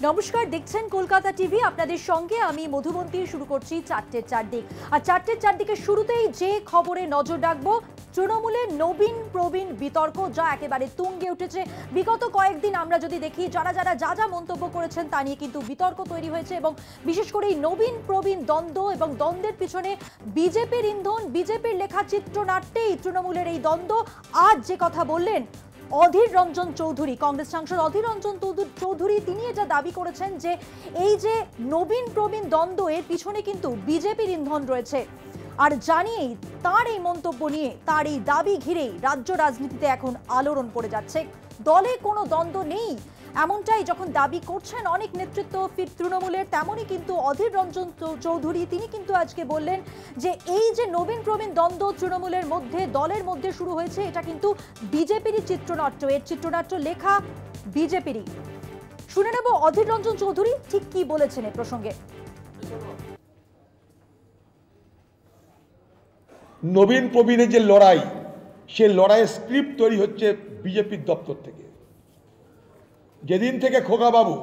নমস্কার, দেখছেন কলকাতা টিভি। আপনাদের সঙ্গে আমি মধুবন্তী। শুরু করছি চারটের চারদিক। আর চারটের চারদিকের শুরুতেই যে খবরে নজর রাখবো, তৃণমূলের নবীন প্রবীণ বিতর্ক যা একেবারে তুঙ্গে উঠেছে। বিগত কয়েকদিন আমরা যদি দেখি যারা যা মন্তব্য করেছেন তা নিয়ে কিন্তু বিতর্ক তৈরি হয়েছে, এবং বিশেষ করে এই নবীন প্রবীণ দ্বন্দ্ব এবং দ্বন্দ্বের পিছনে বিজেপির ইন্ধন, বিজেপির লেখা চিত্রনাট্যেই তৃণমূলের এই দ্বন্দ্ব। আজ যে কথা বললেন অধীর রঞ্জন চৌধুরী, কংগ্রেস সাংসদ অধীর রঞ্জন চৌধুরী, তিনি এটা দাবি করেছেন যে এই যে নবীন প্রবীণ দ্বন্দ্ব, এর পিছনে কিন্তু বিজেপির ইন্ধন রয়েছে। আর জানিয়েই তার এই মন্তব্য নিয়ে, তার এই দাবি ঘিরেই রাজ্য রাজনীতিতে এখন আলোড়ন পড়ে যাচ্ছে। দলে কোনো দ্বন্দ্ব নেই এমনটাই যখন দাবি করছেন অনেক নেতৃত্ব তৃণমূলের, তেমনই কিন্তু অধীর রঞ্জন চৌধুরী তিনি কিন্তু আজকে বললেন যে এই যে নবীন প্রবীণ দ্বন্দ্ব তৃণমূলের মধ্যে, দলের মধ্যে শুরু হয়েছে, এটা কিন্তু বিজেপিরই চিত্রনাট্য, এর চিত্রনাট্য লেখা বিজেপিরই। শুনে নেব অধীর রঞ্জন চৌধুরী ঠিক কি বলেছেন এ প্রসঙ্গে। নবীন প্রবীণের যে লড়াই, সে লড়াইয়ের স্ক্রিপ্ট তৈরি হচ্ছে বিজেপির দপ্তর থেকে। যেদিন থেকে খোকাবাবু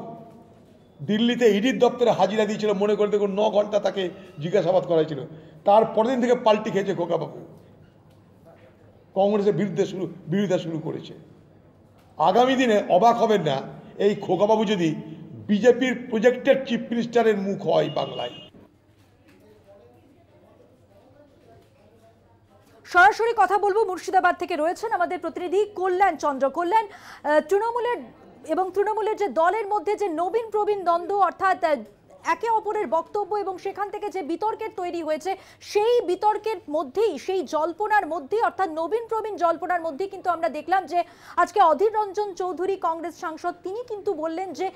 দিল্লিতে ইডির দপ্তরে হাজিরা দিয়েছিল, মনে করে দেখুন 9 ঘন্টা তাকে জিজ্ঞাসাবাদ করা হয়েছিল, তার পরের দিন থেকে পাল্টি খেয়েছে খোকাবাবু, কংগ্রেসের বিরোধিতা শুরু করেছে। আগামী দিনে অবাক হবেন না এই খোকাবাবু যদি বিজেপির প্রজেক্টেড চিফ মিনিস্টারের মুখ হয় বাংলায়। সরাসরি কথা বলবো, মুর্শিদাবাদ থেকে রয়েছেন আমাদের প্রতিনিধি কল্যাণ চন্দ্র। কল্যাণ, তৃণমূলের যে দলের মধ্যে যে নবীন প্রবীণ দ্বন্দ্ব, অর্থাৎ একে অপরের বক্তব্য এবং সেখান থেকে যে বিতর্কের তৈরি হয়েছে, সেই বিতর্কের মধ্যেই, সেই জল্পনার মধ্যেই, অর্থাৎ নবীন প্রবীণ জল্পনার মধ্যেই কিন্তু আমরা দেখলাম যে আজকে অধীর রঞ্জন চৌধুরী কংগ্রেস সাংসদ তিনি কিন্তু বললেন যে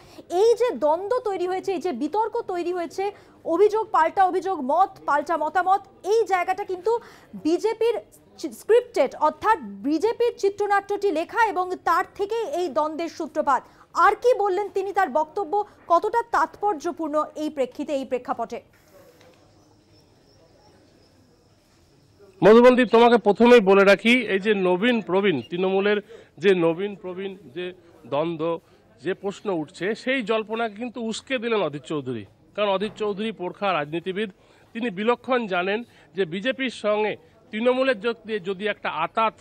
এই যে দ্বন্দ্ব তৈরি হয়েছে, এই যে বিতর্ক তৈরি হয়েছে, অভিযোগ পাল্টা অভিযোগ, মত পাল্টা মতামত, এই জায়গাটা কিন্তু বিজেপির স্ক্রিপ্টেড, অর্থাৎ বিজেপির চিত্রনাট্যটি লেখা, এবং তার থেকে এই দ্বন্দ্বের সূত্রপাত। আর কি বললেন তিনি, তার বক্তব্য কতটা তাৎপর্যপূর্ণ এই প্রেক্ষিতে, এই প্রেক্ষাপটে? মধুবন্তী, তোমাকে প্রথমেই বলে রাখি, এই যে নবীন প্রবীণ, তৃণমূলের যে নবীন প্রবীণ যে দ্বন্দ্ব, যে প্রশ্ন উঠছে, সেই জল্পনাকে কিন্তু উস্কে দিলেন অধীর চৌধুরী। কারণ অধীর চৌধুরী পোরখা রাজনীতিবিদ, তিনি বিলক্ষণ জানেন যে বিজেপির সঙ্গে তৃণমূলের যদি একটা আঁতাত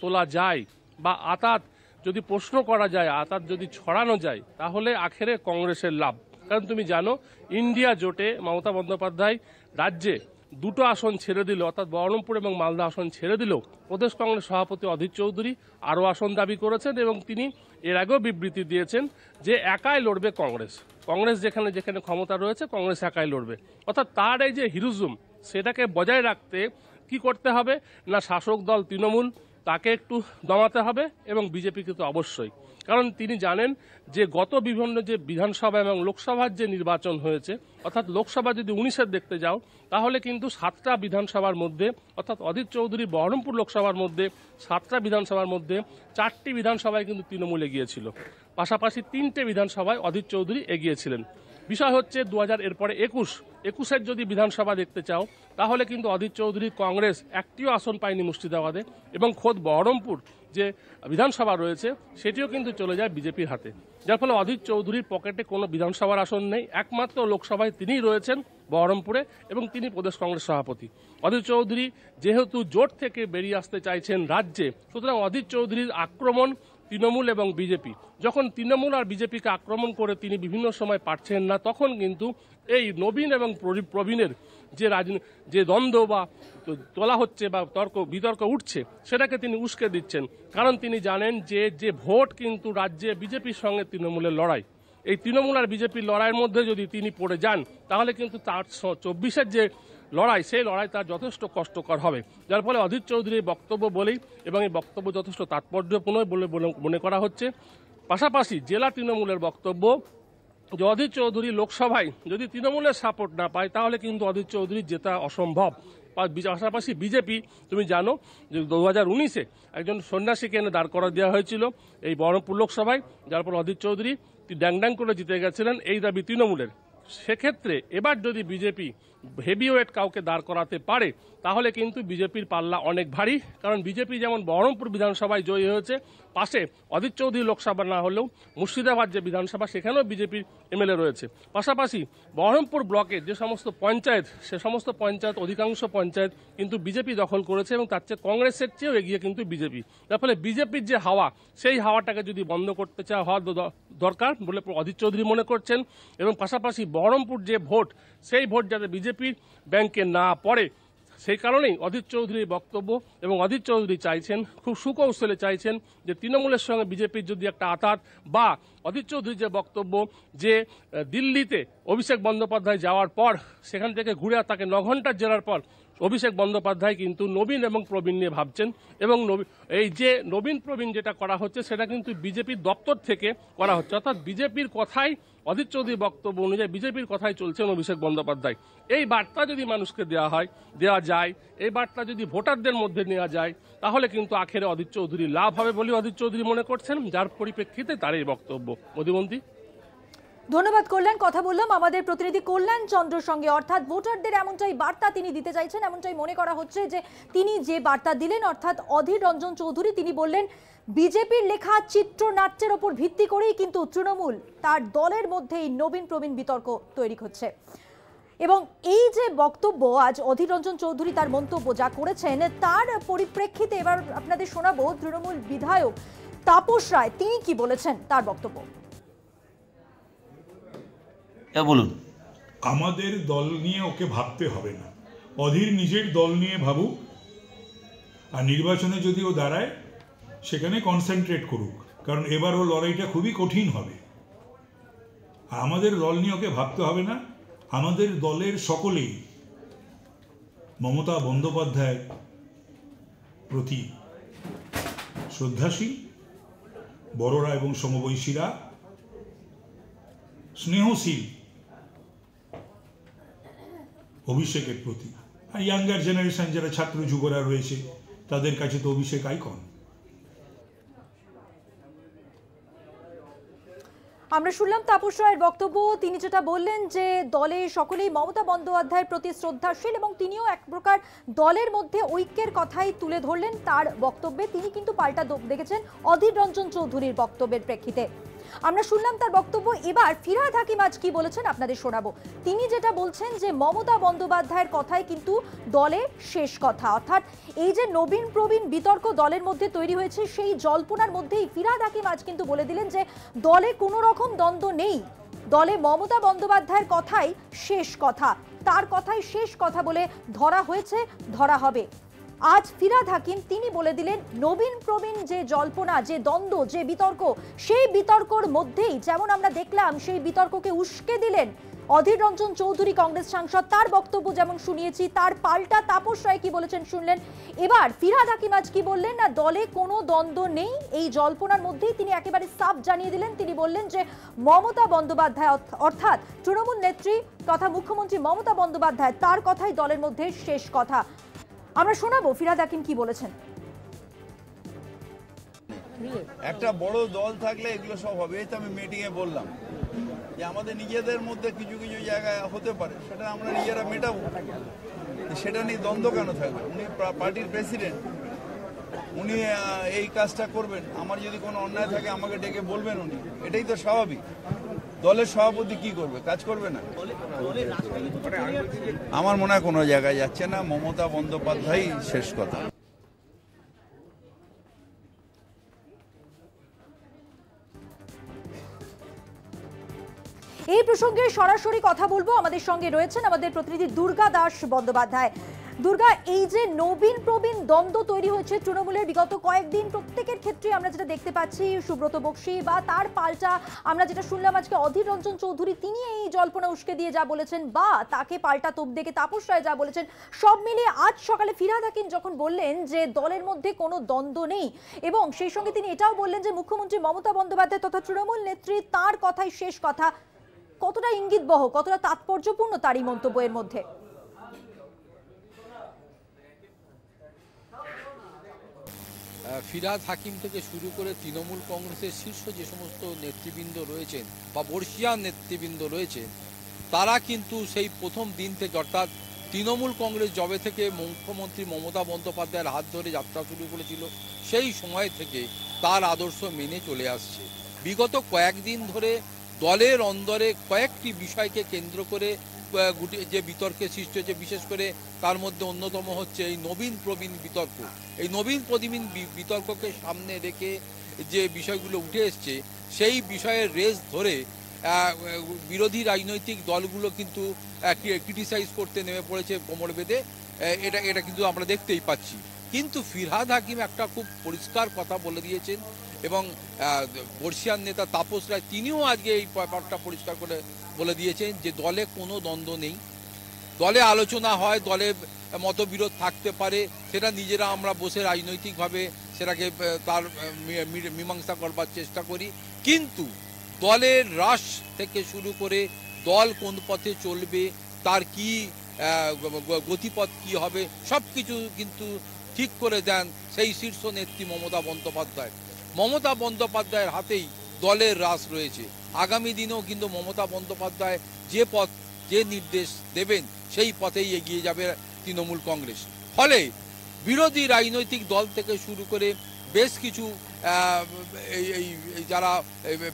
তোলা যায়, বা আঁতাত যদি প্রশ্ন করা যায়, আঁতাত যদি ছড়ানো যায়, তাহলে আখেরে কংগ্রেসের লাভ। কারণ তুমি জানো, ইন্ডিয়া জোটে মমতা বন্দ্যোপাধ্যায় রাজ্যে 2টো আসন ছেড়ে দিল, অর্থাৎ বহরমপুর এবং মালদা আসন ছেড়ে দিল। প্রদেশ কংগ্রেস সভাপতি অধীর চৌধুরী আরও আসন দাবি করেছেন, এবং তিনি এর আগেও বিবৃতি দিয়েছেন যে একাই লড়বে কংগ্রেস যেখানে যেখানে ক্ষমতা রয়েছে কংগ্রেস একাই লড়বে। অর্থাৎ তার এই যে হিরোজম, সেটাকে বজায় রাখতে কি করতে হবে না, শাসক দল তৃণমূল তাকে একটু দমাতে হবে, এবং বিজেপিকে তো অবশ্যই। কারণ তিনি জানেন যে গত বিভিন্ন যে বিধানসভা এবং লোকসভার যে নির্বাচন হয়েছে, অর্থাৎ লোকসভা যদি 19-এর দেখতে যাও, তাহলে কিন্তু 7টা বিধানসভার মধ্যে, অর্থাৎ অধীর চৌধুরী বহরমপুর লোকসভার মধ্যে 7টা বিধানসভার মধ্যে 4টি বিধানসভায় কিন্তু তৃণমূল এগিয়েছিল, পাশাপাশি 3টে বিধানসভায় অধীর চৌধুরী এগিয়েছিলেন। বিষয় হচ্ছে 2000 এরপরে 21-এর যদি বিধানসভা দেখতে চাও, তাহলে কিন্তু অধীর চৌধুরী কংগ্রেস একটিও আসন পায়নি মুর্শিদাবাদে, এবং খোদ বহরমপুর যে বিধানসভা রয়েছে সেটিও কিন্তু চলে যায় বিজেপির হাতে। যার ফলে অধীর চৌধুরীর পকেটে কোনো বিধানসভার আসন নেই, একমাত্র লোকসভায় তিনিই রয়েছেন বহরমপুরে, এবং তিনি প্রদেশ কংগ্রেস সভাপতি। অধীর চৌধুরী যেহেতু জোট থেকে বেরিয়ে আসতে চাইছেন রাজ্যে, সুতরাং অধীর চৌধুরীর আক্রমণ তৃণমূল এবং বিজেপি, যখন তৃণমূল আর বিজেপিকে আক্রমণ করে তিনি বিভিন্ন সময় পারছেন না, তখন কিন্তু এই নবীন এবং প্রবীণের যে দ্বন্দ্ব বা তোলা হচ্ছে বা বিতর্ক উঠছে, সেটাকে তিনি উস্কে দিচ্ছেন। কারণ তিনি জানেন যে ভোট কিন্তু রাজ্যে বিজেপির সঙ্গে তৃণমূলের লড়াই, এই তৃণমূল আর বিজেপির লড়াইয়ের মধ্যে যদি তিনি পড়ে যান, তাহলে কিন্তু তার 24-এর যে লড়াই, সেই লড়াই তার যথেষ্ট কষ্টকর হবে। যার ফলে অধীর চৌধুরীর বক্তব্য বলেই, এবং এই বক্তব্য যথেষ্ট তাৎপর্যপূর্ণ বলে মনে করা হচ্ছে। পাশাপাশি জেলা তৃণমূলের বক্তব্য যে অধীর চৌধুরী লোকসভায় যদি তৃণমূলের সাপোর্ট না পায়, তাহলে কিন্তু অধীর চৌধুরীর জেতা অসম্ভব। পাশাপাশি বিজেপি, তুমি জানো যে 2019-এ একজন সন্ন্যাসীকে এনে দাঁড় করা দেওয়া হয়েছিল এই বহরমপুর লোকসভায়, যার পর অধীর চৌধুরী ড্যাং করে জিতে গেছিলেন, এই দাবি তৃণমূলের। সেক্ষেত্রে এবার যদি বিজেপি হেভিওয়েট কাউকে দাঁড় করাতে পারে তাহলে কিন্তু বিজেপির পাল্লা অনেক ভারী। কারণ বিজেপি যেমন বহরমপুর বিধানসভায় জয়ী হয়েছে, পাশে অধীর চৌধুরী লোকসভা না হলেও মুর্শিদাবাদ যে বিধানসভা সেখানেও বিজেপির এমএলএ রয়েছে। পাশাপাশি বহরমপুর ব্লকের যে সমস্ত পঞ্চায়েত, সে সমস্ত পঞ্চায়েত, অধিকাংশ পঞ্চায়েত কিন্তু বিজেপি দখল করেছে এবং তার চেয়ে কংগ্রেসের চেয়েও এগিয়ে কিন্তু বিজেপি। যার ফলে বিজেপির যে হাওয়া, সেই হাওয়াটাকে যদি বন্ধ করতে হওয়া দরকার বলে অধীর চৌধুরী মনে করছেন। এবং পাশাপাশি বহরমপুর যে ভোট, সেই ভোট যাতে বিজেপির ব্যাংকে না পড়ে, সেই কারণেই অধীর চৌধুরীর বক্তব্য। এবং অধীর চৌধুরী চাইছেন, খুব সুকৌশলে চাইছেন, যে তৃণমূলের সঙ্গে বিজেপির যদি একটা আঘাত, বা অধীর চৌধুরীর যে বক্তব্য যে দিল্লিতে অভিষেক বন্দ্যোপাধ্যায় যাওয়ার পর সেখান থেকে ঘুরে তাকে 9 ঘন্টার জেরার পর অভিষেক বন্দ্যোপাধ্যায় কিন্তু নবীন এবং প্রবীণ নিয়ে ভাবছেন। এবং এই যে নবীন প্রবীণ যেটা করা হচ্ছে সেটা কিন্তু বিজেপির দপ্তর থেকে করা হচ্ছে, অর্থাৎ বিজেপির কথাই, অধীর চৌধুরীর বক্তব্য অনুযায়ী বিজেপির কথাই চলছেন অভিষেক বন্দ্যোপাধ্যায়। এই বার্তা যদি মানুষকে দেওয়া যায়, এই বার্তা যদি ভোটারদের মধ্যে নেওয়া যায়, তাহলে কিন্তু আখেরে অধীর চৌধুরী লাভ হবে বলে অধীর চৌধুরী মনে করছেন, যার পরিপ্রেক্ষিতে তার এই বক্তব্য। মধুবন্তী, ধন্যবাদ কল্যাণ। কথা বললাম আমাদের প্রতিনিধি কল্যাণ চন্দ্রর সঙ্গে। অর্থাৎ ভোটারদের এমনটাই বার্তা তিনি দিতে চাইছেন, এমনটাই মনে করা হচ্ছে যে তিনি যে বার্তা দিলেন, অর্থাৎ অধীর রঞ্জন চৌধুরী তিনি বললেন বিজেপির লেখা চিত্রনাট্যের ওপর ভিত্তি করেই কিন্তু তৃণমূল তার দলের মধ্যেই নবীন প্রবীণ বিতর্ক তৈরি হচ্ছে। এবং এই যে বক্তব্য আজ অধীর রঞ্জন চৌধুরী তার মন্তব্য যা করেছেন, তার পরিপ্রেক্ষিতে এবার আপনাদের শোনাবো তৃণমূল বিধায়ক তাপস রায় তিনি কি বলেছেন, তার বক্তব্য। বলুন। আমাদের দল নিয়ে ওকে ভাবতে হবে না, অধীর নিজের দল নিয়ে ভাবুক, আর নির্বাচনে যদি ও দাঁড়ায় সেখানে কনসেন্ট্রেট করুক, কারণ এবার ও লড়াইটা খুবই কঠিন হবে। আর আমাদের দল নিয়ে ওকে ভাবতে হবে না। আমাদের দলের সকলেই মমতা বন্দ্যোপাধ্যায়ের প্রতি শ্রদ্ধাশীল, বড়রা এবং সমবয়সীরা স্নেহশীল অভিষেকের প্রতি। আর ইয়াঙ্গার জেনারেশন যারা ছাত্র যুবরা রয়েছে তাদের কাছে তো অভিষেক আইকন। আমরা শুনলাম তাপস রায়ের বক্তব্য। তিনি যেটা বললেন যে দলে সকলেই মমতা বন্দ্যোপাধ্যায়ের প্রতি শ্রদ্ধাশীল এবং তিনিও এক প্রকার দলের মধ্যে ঐক্যের কথাই তুলে ধরলেন তার বক্তব্যে। তিনি কিন্তু পাল্টা দেখেছেন অধীর রঞ্জন চৌধুরীর বক্তব্যের প্রেক্ষিতে। আমরা শুনলাম তার বক্তব্য। এবার ফিরহাদ হাকিম আজ কি বলেছেন আপনাদের শোনাবো। তিনি যেটা বলছেন যে মমতা বন্দ্যোপাধ্যায়ের কথাই কিন্তু দলের শেষ কথা, অর্থাৎ এই যে নবীন প্রবীণ বিতর্ক দলের মধ্যে তৈরি হয়েছে সেই জল্পনার মধ্যেই ফিরহাদ হাকিম আজ কিন্তু বলে দিলেন যে দলে কোনো রকম দ্বন্দ্ব নেই, দলে মমতা বন্দ্যোপাধ্যায়ের কথাই শেষ কথা, তার কথাই শেষ কথা বলে ধরা হয়েছে, ধরা হবে। আজ ফিরহাদ হাকিম তিনি বলে দিলেন নবীন প্রবীণ যে জল্পনা, যে দ্বন্দ্ব, যে বিতর্ক, সেই বিতর্কর মধ্যেই যেমন আমরা দেখলাম সেই বিতর্ককে উস্কে দিলেন অধীর রঞ্জন চৌধুরী কংগ্রেস সাংসদ, তার বক্তব্য যেমন শুনিয়েছি, তার পাল্টা তাপস রায় কি বলেছেন শুনলেন। এবার ফিরহাদ হাকিম আজ কি বললেন না দলে কোনো দ্বন্দ্ব নেই, এই জল্পনার মধ্যেই তিনি একেবারে সাফ জানিয়ে দিলেন। তিনি বললেন যে মমতা বন্দ্যোপাধ্যায় অর্থাৎ তৃণমূল নেত্রী তথা মুখ্যমন্ত্রী মমতা বন্দ্যোপাধ্যায় তার কথাই দলের মধ্যে শেষ কথা। আমরা শোনাবো ফিরহাদ হাকিম কি বলেছেন। একটা বড় দল থাকলে এগুলো সব হবে। এই তো আমি মিটিংয়ে বললাম যে আমাদের নিজেদের মধ্যে কিছু কিছু জায়গায় হতে পারে, সেটা আমরা নিজেরা মেটাবো, সেটা নিয়ে দ্বন্দ্ব কেন থাকবে। উনি পার্টির প্রেসিডেন্ট, উনি এই কাজটা করবেন। আমার যদি কোনো অন্যায় থাকে আমাকে ডেকে বলবেন উনি, এটাই তো স্বাভাবিক। দলের সভাপতি কি করবে, কাজ করবে না? আমার মনে হয় কোনো জায়গায় যাচ্ছে না, মমতা বন্দ্যোপাধ্যায় শেষ কথা। এই প্রসঙ্গে সরাসরি কথা বলবো, আমাদের সঙ্গে রয়েছেন আমাদের প্রতিনিধি দুর্গা দাস বন্দ্যোপাধ্যায়। দুর্গা, এই যে নবীন প্রবীণ দ্বন্দ্ব তৈরি হয়েছে তৃণমূলের বিগত কয়েকদিন, প্রত্যেকের ক্ষেত্রে আমরা যেটা দেখতে পাচ্ছি সুব্রত বক্সী বা তার পাল্টা আমরা যেটা শুনলাম আজকে অধীর রঞ্জন চৌধুরী তিনি এই জল্পনা উস্কে দিয়ে যা বলেছেন, বা তাকে পাল্টা তোপ দেখে তাপস রায় যা বলেছেন, সব মিলিয়ে আজ সকালে ফিরহাদ হাকিম যখন বললেন যে দলের মধ্যে কোনো দ্বন্দ্ব নেই এবং সেই সঙ্গে তিনি এটাও বললেন যে মুখ্যমন্ত্রী মমতা বন্দ্যোপাধ্যায় তথা তৃণমূল নেত্রী তার কথাই শেষ কথা, কতটা ইঙ্গিতবহ, কতটা তাৎপর্যপূর্ণ তারই মন্তব্যের মধ্যে? ফিরহাদ হাকিম থেকে শুরু করে তৃণমূল কংগ্রেসের শীর্ষ যে সমস্ত নেতৃবৃন্দ রয়েছেন বা বর্ষিয়ান নেতৃবৃন্দ রয়েছে তারা কিন্তু সেই প্রথম দিন থেকে অর্থাৎ তৃণমূল কংগ্রেস জবে থেকে মুখ্যমন্ত্রী মমতা বন্দ্যোপাধ্যায়ের হাত ধরে যাত্রা শুরু করেছিল সেই সময় থেকে তার আদর্শ মেনে চলে আসছে। বিগত কয়েকদিন ধরে দলের অন্দরে কয়েকটি বিষয়কে কেন্দ্র করে যে বিতর্কের সৃষ্টি হচ্ছে, বিশেষ করে তার মধ্যে অন্যতম হচ্ছে এই নবীন প্রবীণ বিতর্ক। এই নবীন প্রবীণ বিতর্ককে সামনে রেখে যে বিষয়গুলো উঠে এসছে সেই বিষয়ের রেস ধরে বিরোধী রাজনৈতিক দলগুলো কিন্তু ক্রিটিসাইজ করতে নেমে পড়েছে কোমর বেঁধে। এটা কিন্তু আমরা দেখতেই পাচ্ছি। কিন্তু ফিরহাদ হাকিম একটা খুব পরিষ্কার কথা বলে দিয়েছেন এবং বর্ষিয়ান নেতা তাপস রায় তিনিও আজকে এই ব্যাপারটা পরিষ্কার করে বলে দিয়েছেন যে দলে কোনো দ্বন্দ্ব নেই, দলে আলোচনা হয়, দলে মতবিরোধ থাকতে পারে, সেটা নিজেরা আমরা বসে রাজনৈতিকভাবে সেটাকে তার মীমাংসা করবার চেষ্টা করি, কিন্তু দলের হ্রাস থেকে শুরু করে দল কোন পথে চলবে, তার কি গতিপথ কি হবে, সব কিছু কিন্তু ঠিক করে দেন সেই শীর্ষ নেত্রী মমতা বন্দ্যোপাধ্যায়। মমতা বন্দ্যোপাধ্যায়ের হাতেই দলের হ্রাস রয়েছে। আগামী দিনেও কিন্তু মমতা বন্দ্যোপাধ্যায় যে পথ যে নির্দেশ দেবেন সেই পথেই এগিয়ে যাবে তৃণমূল কংগ্রেস। ফলে বিরোধী রাজনৈতিক দল থেকে শুরু করে বেশ কিছু এই যারা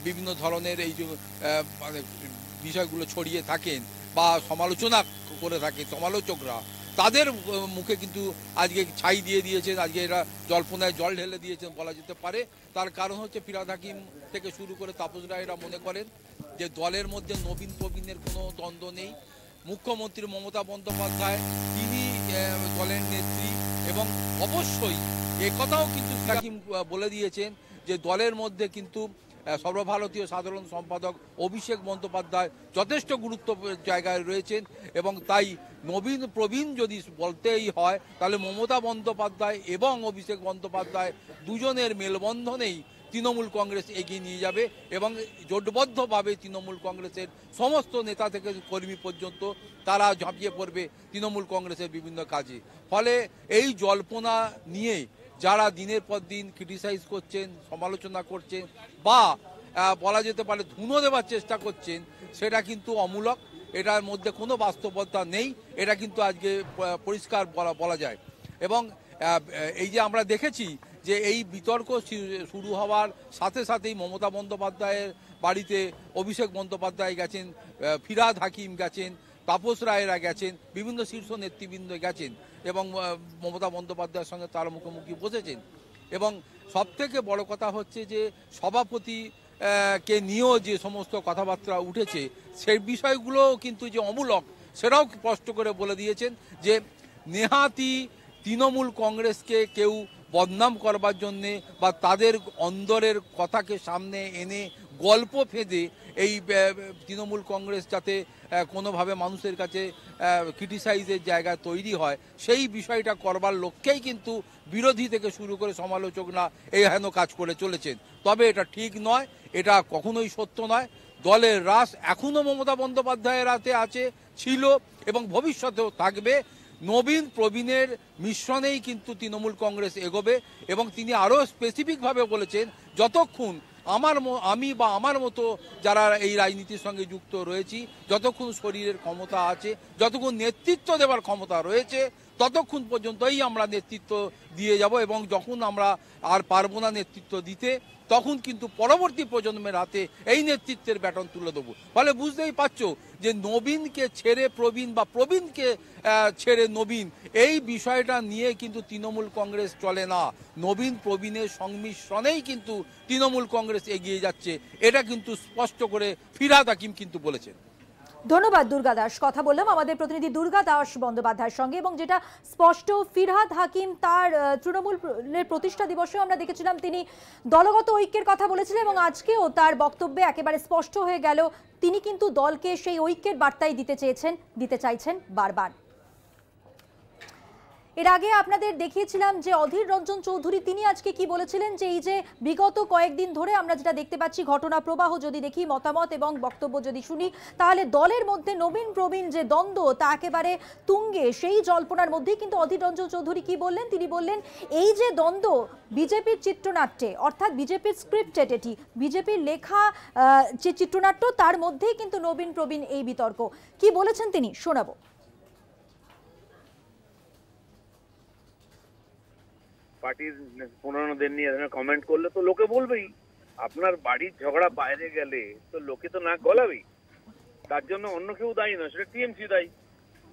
বিভিন্ন ধরনের এই যে বিষয়গুলো ছড়িয়ে থাকেন বা সমালোচনা করে থাকে সমালোচকরা, তাদের মুখে কিন্তু আজকে ছাই দিয়ে দিয়েছেন, আজকে এরা জল্পনায় জল ঢেলে দিয়েছেন বলা যেতে পারে। তার কারণ হচ্ছে ফিরহাদ হাকিম থেকে শুরু করে তাপস রায়রা মনে করেন যে দলের মধ্যে নবীন প্রবীণের কোনো দ্বন্দ্ব নেই। মুখ্যমন্ত্রী মমতা বন্দ্যোপাধ্যায় তিনি দলের নেত্রী এবং অবশ্যই একথাও কিন্তু হাকিম বলে দিয়েছেন যে দলের মধ্যে কিন্তু সর্বভারতীয় সাধারণ সম্পাদক অভিষেক বন্দ্যোপাধ্যায় যথেষ্ট গুরুত্ব জায়গায় রয়েছেন এবং তাই নবীন প্রবীণ যদি বলতেই হয় তাহলে মমতা বন্দ্যোপাধ্যায় এবং অভিষেক বন্দ্যোপাধ্যায় দুজনের মেলবন্ধনেই তৃণমূল কংগ্রেস এগিয়ে নিয়ে যাবে এবং জোটবদ্ধভাবে তৃণমূল কংগ্রেসের সমস্ত নেতা থেকে কর্মী পর্যন্ত তারা ঝাঁপিয়ে পড়বে তৃণমূল কংগ্রেসের বিভিন্ন কাজে। ফলে এই জল্পনা নিয়ে যারা দিনের পর দিন ক্রিটিসাইজ করছেন, সমালোচনা করছেন বা বলা যেতে পারে ধুনো দেওয়ার চেষ্টা করছেন, সেটা কিন্তু অমূলক, এটার মধ্যে কোনো বাস্তবতা নেই, এটা কিন্তু আজকে পরিষ্কার বলা যায়। এবং এই যে আমরা দেখেছি যে এই বিতর্ক শুরু হওয়ার সাথে সাথেই মমতা বন্দ্যোপাধ্যায়ের বাড়িতে অভিষেক বন্দ্যোপাধ্যায় গেছেন, ফিরহাদ হাকিম গেছেন, তাপস রায়রা গেছেন, বিভিন্ন শীর্ষ নেতৃবৃন্দ গেছেন এবং মমতা বন্দ্যোপাধ্যায়ের সঙ্গে তার মুখোমুখি বসেছেন। এবং সবথেকে বড় কথা হচ্ছে যে সভাপতি কে নিয়েও যে সমস্ত কথাবার্তা উঠেছে সেই বিষয়গুলো কিন্তু যে অমূলক সেটাও স্পষ্ট করে বলে দিয়েছেন যে নেহাতি তৃণমূল কংগ্রেসকে কেউ বদনাম করবার জন্যে বা তাদের অন্দরের কথাকে সামনে এনে গল্প ফেঁদে এই তৃণমূল কংগ্রেস যাতে কোনোভাবে মানুষের কাছে ক্রিটিসাইজের জায়গা তৈরি হয় সেই বিষয়টা করবার লক্ষ্যেই কিন্তু বিরোধী থেকে শুরু করে সমালোচকরা এই হেন কাজ করে চলেছেন। তবে এটা ঠিক নয়, এটা কখনোই সত্য নয়। দলের হ্রাস এখনও মমতা বন্দ্যোপাধ্যায়ের হাতে আছে, ছিল এবং ভবিষ্যতেও থাকবে। নবীন প্রবীণের মিশ্রণেই কিন্তু তৃণমূল কংগ্রেস এগোবে এবং তিনি আরও স্পেসিফিকভাবে বলেছেন যতক্ষণ আমি বা আমার মতো যারা এই রাজনীতির সঙ্গে যুক্ত রয়েছি, যতক্ষণ শরীরের ক্ষমতা আছে, যতক্ষণ নেতৃত্ব দেওয়ার ক্ষমতা রয়েছে, ততক্ষণ পর্যন্তই আমরা নেতৃত্ব দিয়ে যাব এবং যখন আমরা আর পারবো না নেতৃত্ব দিতে তখন কিন্তু পরবর্তী প্রজন্মের হাতে এই নেতৃত্বের ব্যাটন তুলে দেবো। ফলে বুঝতেই পারছো যে নবীনকে ছেড়ে প্রবীণ বা প্রবীণকে ছেড়ে নবীন এই বিষয়টা নিয়ে কিন্তু তৃণমূল কংগ্রেস চলে না। নবীন প্রবীণের সংমিশ্রণেই কিন্তু তৃণমূল কংগ্রেস এগিয়ে যাচ্ছে, এটা কিন্তু স্পষ্ট করে ফিরহাদ হাকিম কিন্তু বলেছেন। ধন্যবাদ দুর্গা দাস। কথা বললাম আমাদের প্রতিনিধি দুর্গা দাস বন্দ্যোপাধ্যায়ের সঙ্গে এবং যেটা স্পষ্ট ফিরহাদ হাকিম তার তৃণমূলের প্রতিষ্ঠা দিবসেও আমরা দেখেছিলাম তিনি দলগত ঐক্যের কথা বলেছিলেন এবং আজকেও তার বক্তব্যে একেবারে স্পষ্ট হয়ে গেল তিনি কিন্তু দলকে সেই ঐক্যের বার্তাই দিতে চাইছেন বারবার। এর আগে আপনাদের দেখিয়েছিলাম যে অধীর রঞ্জন চৌধুরী তিনি আজকে কি বলেছিলেন, যে এই যে বিগত কয়েকদিন ধরে আমরা যেটা দেখতে পাচ্ছি ঘটনা প্রবাহ যদি দেখি, মতামত এবং বক্তব্য যদি শুনি, তাহলে দলের মধ্যে নবীন প্রবীণ যে দ্বন্দ্ব তা একেবারে তুঙ্গে। সেই জল্পনার মধ্যেই কিন্তু অধীর রঞ্জন চৌধুরী কি বললেন, তিনি বললেন এই যে দ্বন্দ্ব বিজেপির চিত্রনাট্যে, অর্থাৎ বিজেপির স্ক্রিপ্টেড, এটি বিজেপির লেখা যে চিত্রনাট্য তার মধ্যেই কিন্তু নবীন প্রবীণ এই বিতর্ক। কি বলেছেন তিনি, শোনাবো। পার্টির পুরনোদের নিয়ে কমেন্ট করলে তো লোকে বলবেই, আপনার বাড়ির ঝগড়া বাইরে গেলে তো লোকে তো নাক গলাবেই। তার জন্য অন্য কেউ দায়ী নয়, সেটা টিএমসি দায়ী।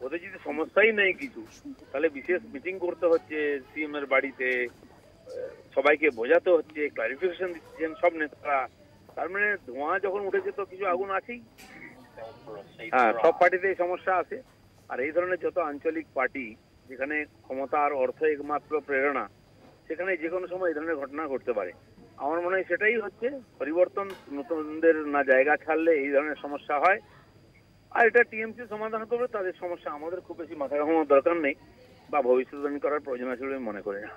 ওদের যদি সমস্যাই নেই কিছু, তাহলে বিশেষ মিটিং করতে হচ্ছে সিএম এর বাড়িতে, সবাইকে বোঝাতে হচ্ছে, ক্লারিফিকেশন দিচ্ছেন সব নেতারা। তার মানে ধোঁয়া যখন উঠেছে তো কিছু আগুন আছেই। হ্যাঁ, সব পার্টিতেই সমস্যা আছে। আর এই ধরনের যত আঞ্চলিক পার্টি যেখানে ক্ষমতা আর অর্থ একমাত্র প্রেরণা, সেখানে যে কোনো সময় এই ধরনের ঘটনা ঘটতে পারে। আমার মনে হয় সেটাই হচ্ছে পরিবর্তন, নতুনদের না জায়গা ছাড়লে এই ধরনের সমস্যা হয়। আর এটা টিএমসি সমাধান করবে তাদের সমস্যা, আমাদের খুব বেশি মাথা ঘামানোর দরকার নেই বা ভবিষ্যৎবাণী করার প্রয়োজন আছে বলে আমি মনে করি না।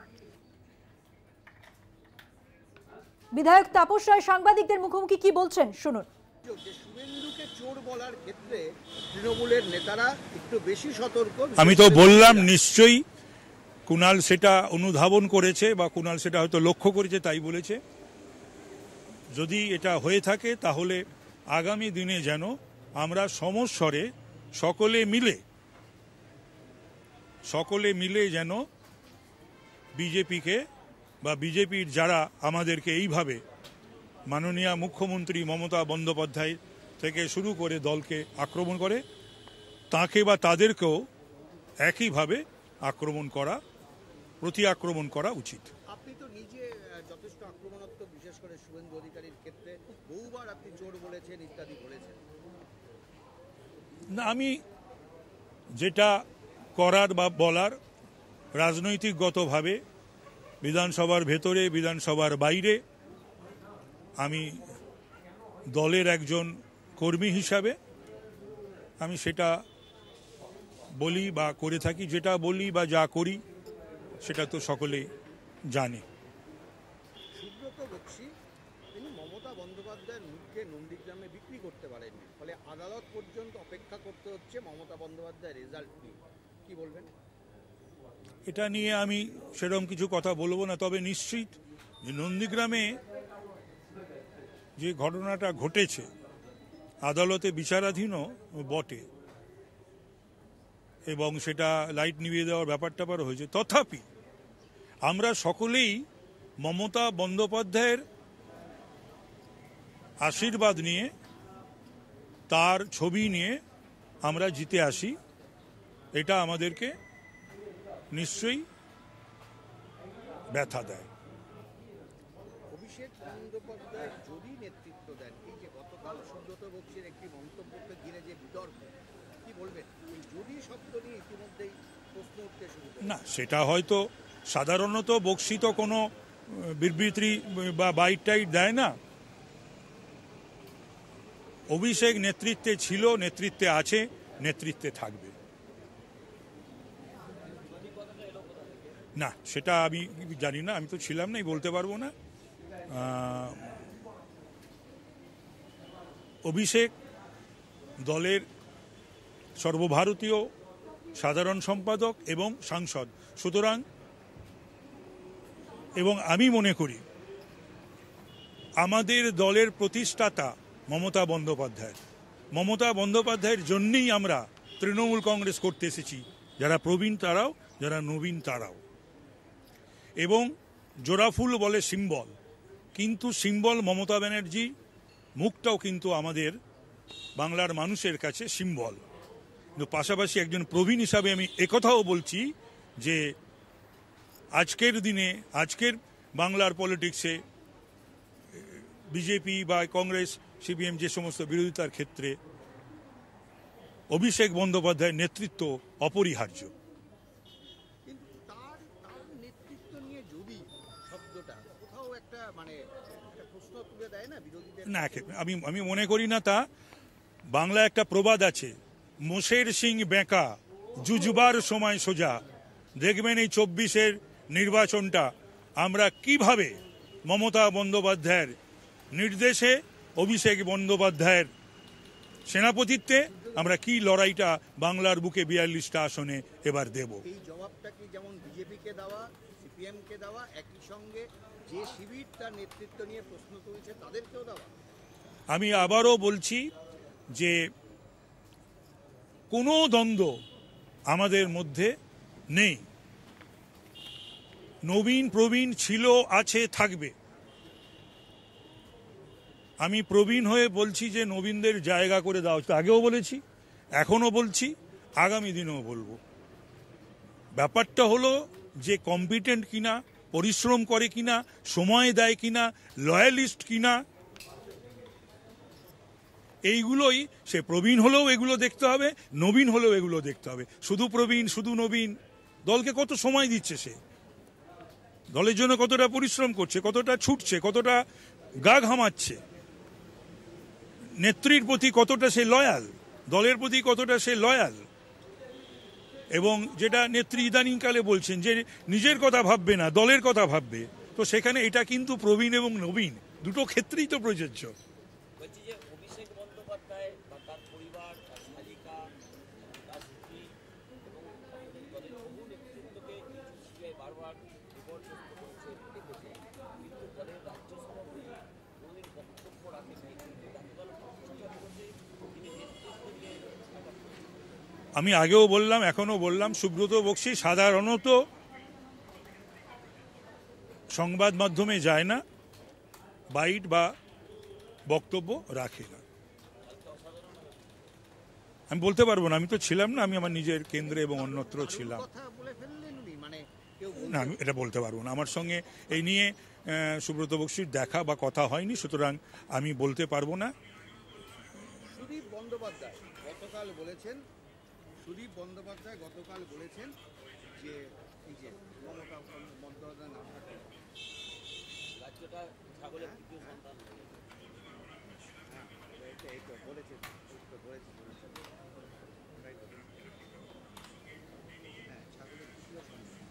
বিধায়ক তাপস রায় সাংবাদিকদের মুখোমুখি কি বলছেন, শুনুন। শুভেন্দুকে চোর বলার ক্ষেত্রে তৃণমূলের নেতারা একটু বেশি সতর্ক। আমি তো বললাম নিশ্চয়ই কুণাল সেটা অনুধাবন করেছে বা কুণাল সেটা হয়তো লক্ষ্য করেছে, তাই বলেছে। যদি এটা হয়ে থাকে তাহলে আগামী দিনে যেন আমরা সমস্বরে সকলে মিলে যেন বিজেপিকে বা বিজেপির যারা আমাদেরকে এইভাবে মাননীয় মুখ্যমন্ত্রী মমতা বন্দ্যোপাধ্যায় থেকে শুরু করে দলকে আক্রমণ করে, তাকে বা তাদেরকেও একইভাবে প্রতি আক্রমণ করা উচিত। আপনি তো নিজে যথেষ্ট আক্রমণাত্মক, বিশেষ করে শুভেন্দু অধিকারীর ক্ষেত্রে বহুবার আপনি চোর বলেছেন, ইত্যাদি বলেছেন। না, আমি যেটা করার বা বলার রাজনৈতিকগতভাবে বিধানসভার ভেতরে বিধানসভার বাইরে আমি দলের একজন কর্মী হিসাবে আমি সেটা বলি বা করে থাকি। যেটা বলি বা যা করি সেটা তো সকলেই জানে। সুব্রত বক্সী তিনি মমতা বন্দ্যোপাধ্যায়ের মুখে নন্দীগ্রামে বিক্রি করতে পারেননি, ফলে আদালত পর্যন্ত অপেক্ষা করতে হচ্ছে মমতা বন্দ্যোপাধ্যায়ের রেজাল্ট নিয়ে। কি বলবেন? এটা নিয়ে আমি সেরকম কিছু কথা বলবো না, তবে নিশ্চিত যে নন্দীগ্রামে যে ঘটনাটা ঘটেছে আদালতে বিচারাধীনও বটে এবং সেটা লাইট নিভিয়ে দেওয়ার ব্যাপার হয়েছে। তথাপি আমরা সকলেই মমতা বন্দ্যোপাধ্যায়ের আশীর্বাদ নিয়ে, তার ছবি নিয়ে আমরা জিতে আসি, এটা আমাদেরকে নিশ্চয়ই ব্যথা দেয়। অভিষেক বন্দ্যোপাধ্যায় যদি নেতৃত্ব দেন, এই যে গতকাল সুব্রত বক্সীর একটি মন্তব্যকে ঘিরে যে বিতর্ক, কি বলবেন? এই যদি শব্দ নিয়ে ইতিমধ্যেই প্রশ্ন উঠতে শুরু করে। না, সেটা হয়তো সাধারণত বক্সী তো কোনো বিবৃতি বা বাইট টাইট দেয় না। অভিষেক নেতৃত্বে ছিল, নেতৃত্বে আছে, নেতৃত্বে থাকবে। না, সেটা আমি জানি না, আমি তো ছিলাম না, বলতে পারবো না। অভিষেক দলের সর্বভারতীয় সাধারণ সম্পাদক এবং সাংসদ, সুতরাং এবং আমি মনে করি আমাদের দলের প্রতিষ্ঠাতা মমতা বন্দ্যোপাধ্যায়ের জন্যই আমরা তৃণমূল কংগ্রেস করতে এসেছি, যারা প্রবীণ তারাও, যারা নবীন তারাও। এবং জোড়াফুল বলে সিম্বল, কিন্তু সিম্বল মমতা ব্যানার্জি মুখটাও কিন্তু আমাদের বাংলার মানুষের কাছে সিম্বল। কিন্তু পাশাপাশি একজন প্রবীণ হিসাবে আমি একথাও বলছি যে আজকের দিনে, আজকের বাংলার পলিটিক্সে বিজেপি বা কংগ্রেস সিপিএম যে সমস্ত বিরোধিতার ক্ষেত্রে অভিষেক বন্দ্যোপাধ্যায়ের নেতৃত্ব অপরিহার্য। কিন্তু তার নেতৃত্ব নিয়ে যদি শব্দটা কোথাও একটা প্রশ্ন তুলে দেয় না বিরোধীদের? না, আমি মনে করি না তা। বাংলা একটা প্রবাদ আছে, মোষের সিং বেঁকা, জুজবার সময় সোজা। দেখবেন এই 24-এর নির্বাচনটা আমরা কিভাবে মমতা বন্দ্যোপাধ্যায়ের নির্দেশে, অভিষেক বন্দ্যোপাধ্যায়ের সেনাপতিত্বে আমরা কি লড়াইটা বাংলার বুকে 42টা আসনে এবার দেব। এই জবাবটা কি যেমন বিজেপিকে দেওয়া, সিপিএমকে দেওয়া, একই সঙ্গে যে শিবির তার নেতৃত্ব নিয়ে প্রশ্ন তুলছে তাদেরকেও দেওয়া? আমি আবারও বলছি যে কোনো দ্বন্দ্ব আমাদের মধ্যে নেই। নবীন প্রবীণ ছিল, আছে, থাকবে। আমি প্রবীণ হয়ে বলছি যে নবীনদের জায়গা করে দেওয়া উচিত। আগেও বলেছি, এখনও বলছি, আগামী দিনেও বলবো। ব্যাপারটা হলো যে কম্পিটেন্ট কিনা, পরিশ্রম করে কিনা, সময় দেয় কিনা, লয়ালিস্ট কিনা, এইগুলোই। সে প্রবীণ হলেও এগুলো দেখতে হবে, নবীন হলেও এগুলো দেখতে হবে। শুধু প্রবীণ, শুধু নবীন, দলকে কত সময় দিচ্ছে সে, দলের জন্য কতটা পরিশ্রম করছে, কতটা ছুটছে, কতটা গা ঘামাচ্ছে, নেত্রীর প্রতি কতটা সে লয়াল, দলের প্রতি কতটা সে লয়াল। এবং যেটা নেত্রী ইদানিংকালে বলছেন যে নিজের কথা ভাববে না, দলের কথা ভাববে, তো সেখানে এটা কিন্তু প্রবীণ এবং নবীন দুটো ক্ষেত্রেই তো প্রযোজ্য। বলছি যে অভিষেক বন্দ্যোপাধ্যায় বা তার পরিবার, তার শালিকা, তার স্ত্রী এবং দলের বহু নেতৃত্বকে সিবিআই বারবার বিপর্যস্ত করেছে, দেখেছে, কিন্তু দলের রাজ্য সভাপতি কোনোদিন বক্তব্য রাখেননি। কিন্তু জাতীয় দল প্রতিষ্ঠা করেছে, তিনি নেতৃত্ব দিয়ে। আমি আগেও বললাম, এখনো বললাম, সুব্রত বক্সী সাধারণত সংবাদ মাধ্যমে যায় না, বাইট বা বক্তব্য রাখে না। আমি বলতে পারবো না, আমি তো ছিলাম না, আমি আমার নিজের কেন্দ্রে এবং অন্যত্র ছিলাম না, আমি এটা বলতে পারবো না। আমার সঙ্গে এই নিয়ে সুব্রত বক্সীর দেখা বা কথা হয়নি, সুতরাং আমি বলতে পারবো না। সুদীপ বন্দ্যোপাধ্যায় গতকাল বলেছেন যে এই যে মমতা বন্দ্যোপাধ্যায় না থাকলে রাজ্যটা ছাগলের তৃতীয় সন্তান। এই তো বলেছেন, ছাগলের তৃতীয় সন্তান।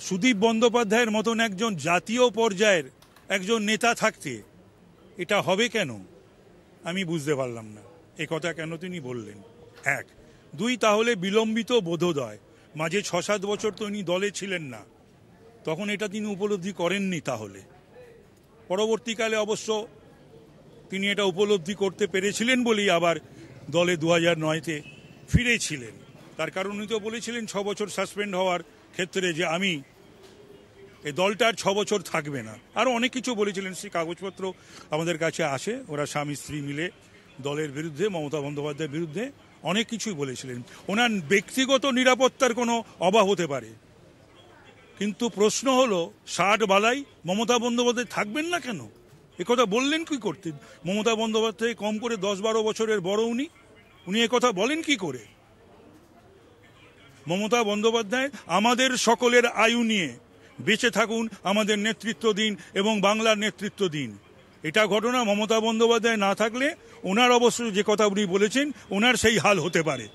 সুদীপ বন্দ্যোপাধ্যায়ের মতন একজন জাতীয় পর্যায়ের একজন নেতা থাকতে এটা হবে কেন আমি বুঝতে পারলাম না। এ কথা কেন তিনি বললেন? এক। দুই, তাহলে বিলম্বিত বোধোদয়, মাঝে 6-7 বছর তো উনি দলে ছিলেন না, তখন এটা তিনি উপলব্ধি করেননি। তাহলে পরবর্তীকালে অবশ্য তিনি এটা উপলব্ধি করতে পেরেছিলেন বলেই আবার দলে 2009-তে ফিরেছিলেন। তার কারণ উনি তো বলেছিলেন 6 বছর সাসপেন্ড হওয়ার ক্ষেত্রে যে আমি এই দলটার 6 বছর থাকবে না। আরও অনেক কিছু বলেছিলেন, সেই কাগজপত্র আমাদের কাছে আসে। ওরা স্বামী স্ত্রী মিলে দলের বিরুদ্ধে, মমতা বন্দ্যোপাধ্যায়ের বিরুদ্ধে অনেক কিছুই বলেছিলেন। ওনার ব্যক্তিগত নিরাপত্তার কোনো অভাব হতে পারে, কিন্তু প্রশ্ন হলো 60 বালাই মমতা বন্দ্যোপাধ্যায় থাকবেন না কেন? একথা বললেন কি করতে? মমতা বন্দ্যোপাধ্যায় কম করে 10-12 বছরের বড়, উনি একথা বলেন কি করে? মমতা বন্দ্যোপাধ্যায় আমাদের সকলের আয়ু নিয়ে বেঁচে থাকুন, আমাদের নেতৃত্ব দিন এবং বাংলার নেতৃত্ব দিন। এটা ঘটনা। মমতা বন্দ্যোপাধ্যায় না থাকলে ওনার অবশ্য যে কথা উনি বলেছেন, ওনার সেই হাল হতে পারে।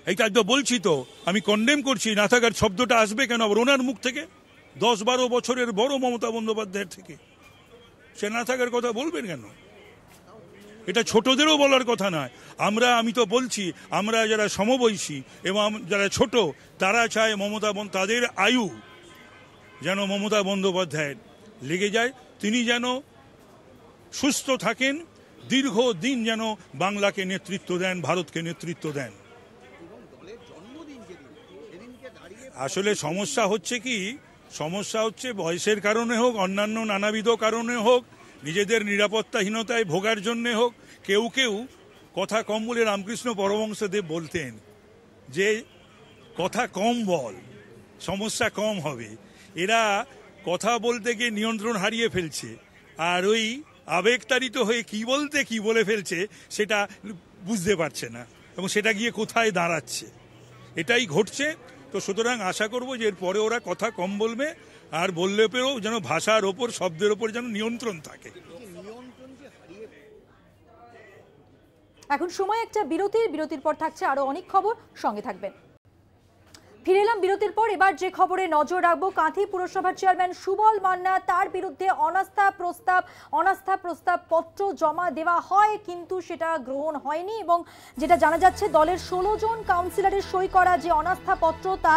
এইটা তো বলছি, তো আমি কন্ডেম করছি। না থাকার শব্দটা আসবে কেন আবার ওনার মুখ থেকে? 10-12 বছরের বড় মমতা বন্দ্যোপাধ্যায়ের থেকে সে না থাকার কথা বলবেন কেন? এটা ছোটদেরও বলার কথা নয়। আমি তো বলছি, আমরা যারা সমবয়সী এবং যারা ছোট, তারা চায় তাদের আয়ু যেন মমতা বন্দ্যোপাধ্যায়ের লেগে যায়, তিনি যেন সুস্থ থাকেন, দীর্ঘদিন যেন বাংলাকে নেতৃত্ব দেন, ভারতকে নেতৃত্ব দেন। আসলে সমস্যা হচ্ছে বয়সের কারণে হোক, অন্যান্য নানাবিধ কারণে হোক, নিজেদের নিরাপত্তাহীনতায় ভোগার জন্যে হোক, কেউ কেউ কথা কম বলে, রামকৃষ্ণ পরমহংসদেব বলতেন যে কথা কম বল, সমস্যা কম হবে। এরা কথা বলতে গিয়ে নিয়ন্ত্রণ হারিয়ে ফেলছে, আর ওই আবেগতাড়িত হয়ে কি বলে ফেলছে সেটা বুঝতে পারছে না, এবং সেটা গিয়ে কোথায় দাঁড়াচ্ছে, এটাই ঘটছে। তো সুতরাং আশা করব যে এরপরে ওরা কথা কম বলবে, আর বললে পেরেও যেন ভাষার ওপর, শব্দের ওপর যেন নিয়ন্ত্রণ থাকে। এখন সময় একটা বিরতির পর থাকছে আরো অনেক খবর, সঙ্গে থাকবেন। ফিরে এলাম বিরতির পর। এবার যে খবরে নজর রাখবো, কাঁথি পুরসভার চেয়ারম্যান সুবল মান্না, তার বিরুদ্ধে অনাস্থা প্রস্তাব পত্র জমা দেওয়া হয়, কিন্তু সেটা গ্রহণ হয়নি। এবং যেটা জানা যাচ্ছে, দলের 16 জন কাউন্সিলরের সই করা যে অনাস্থা পত্র তা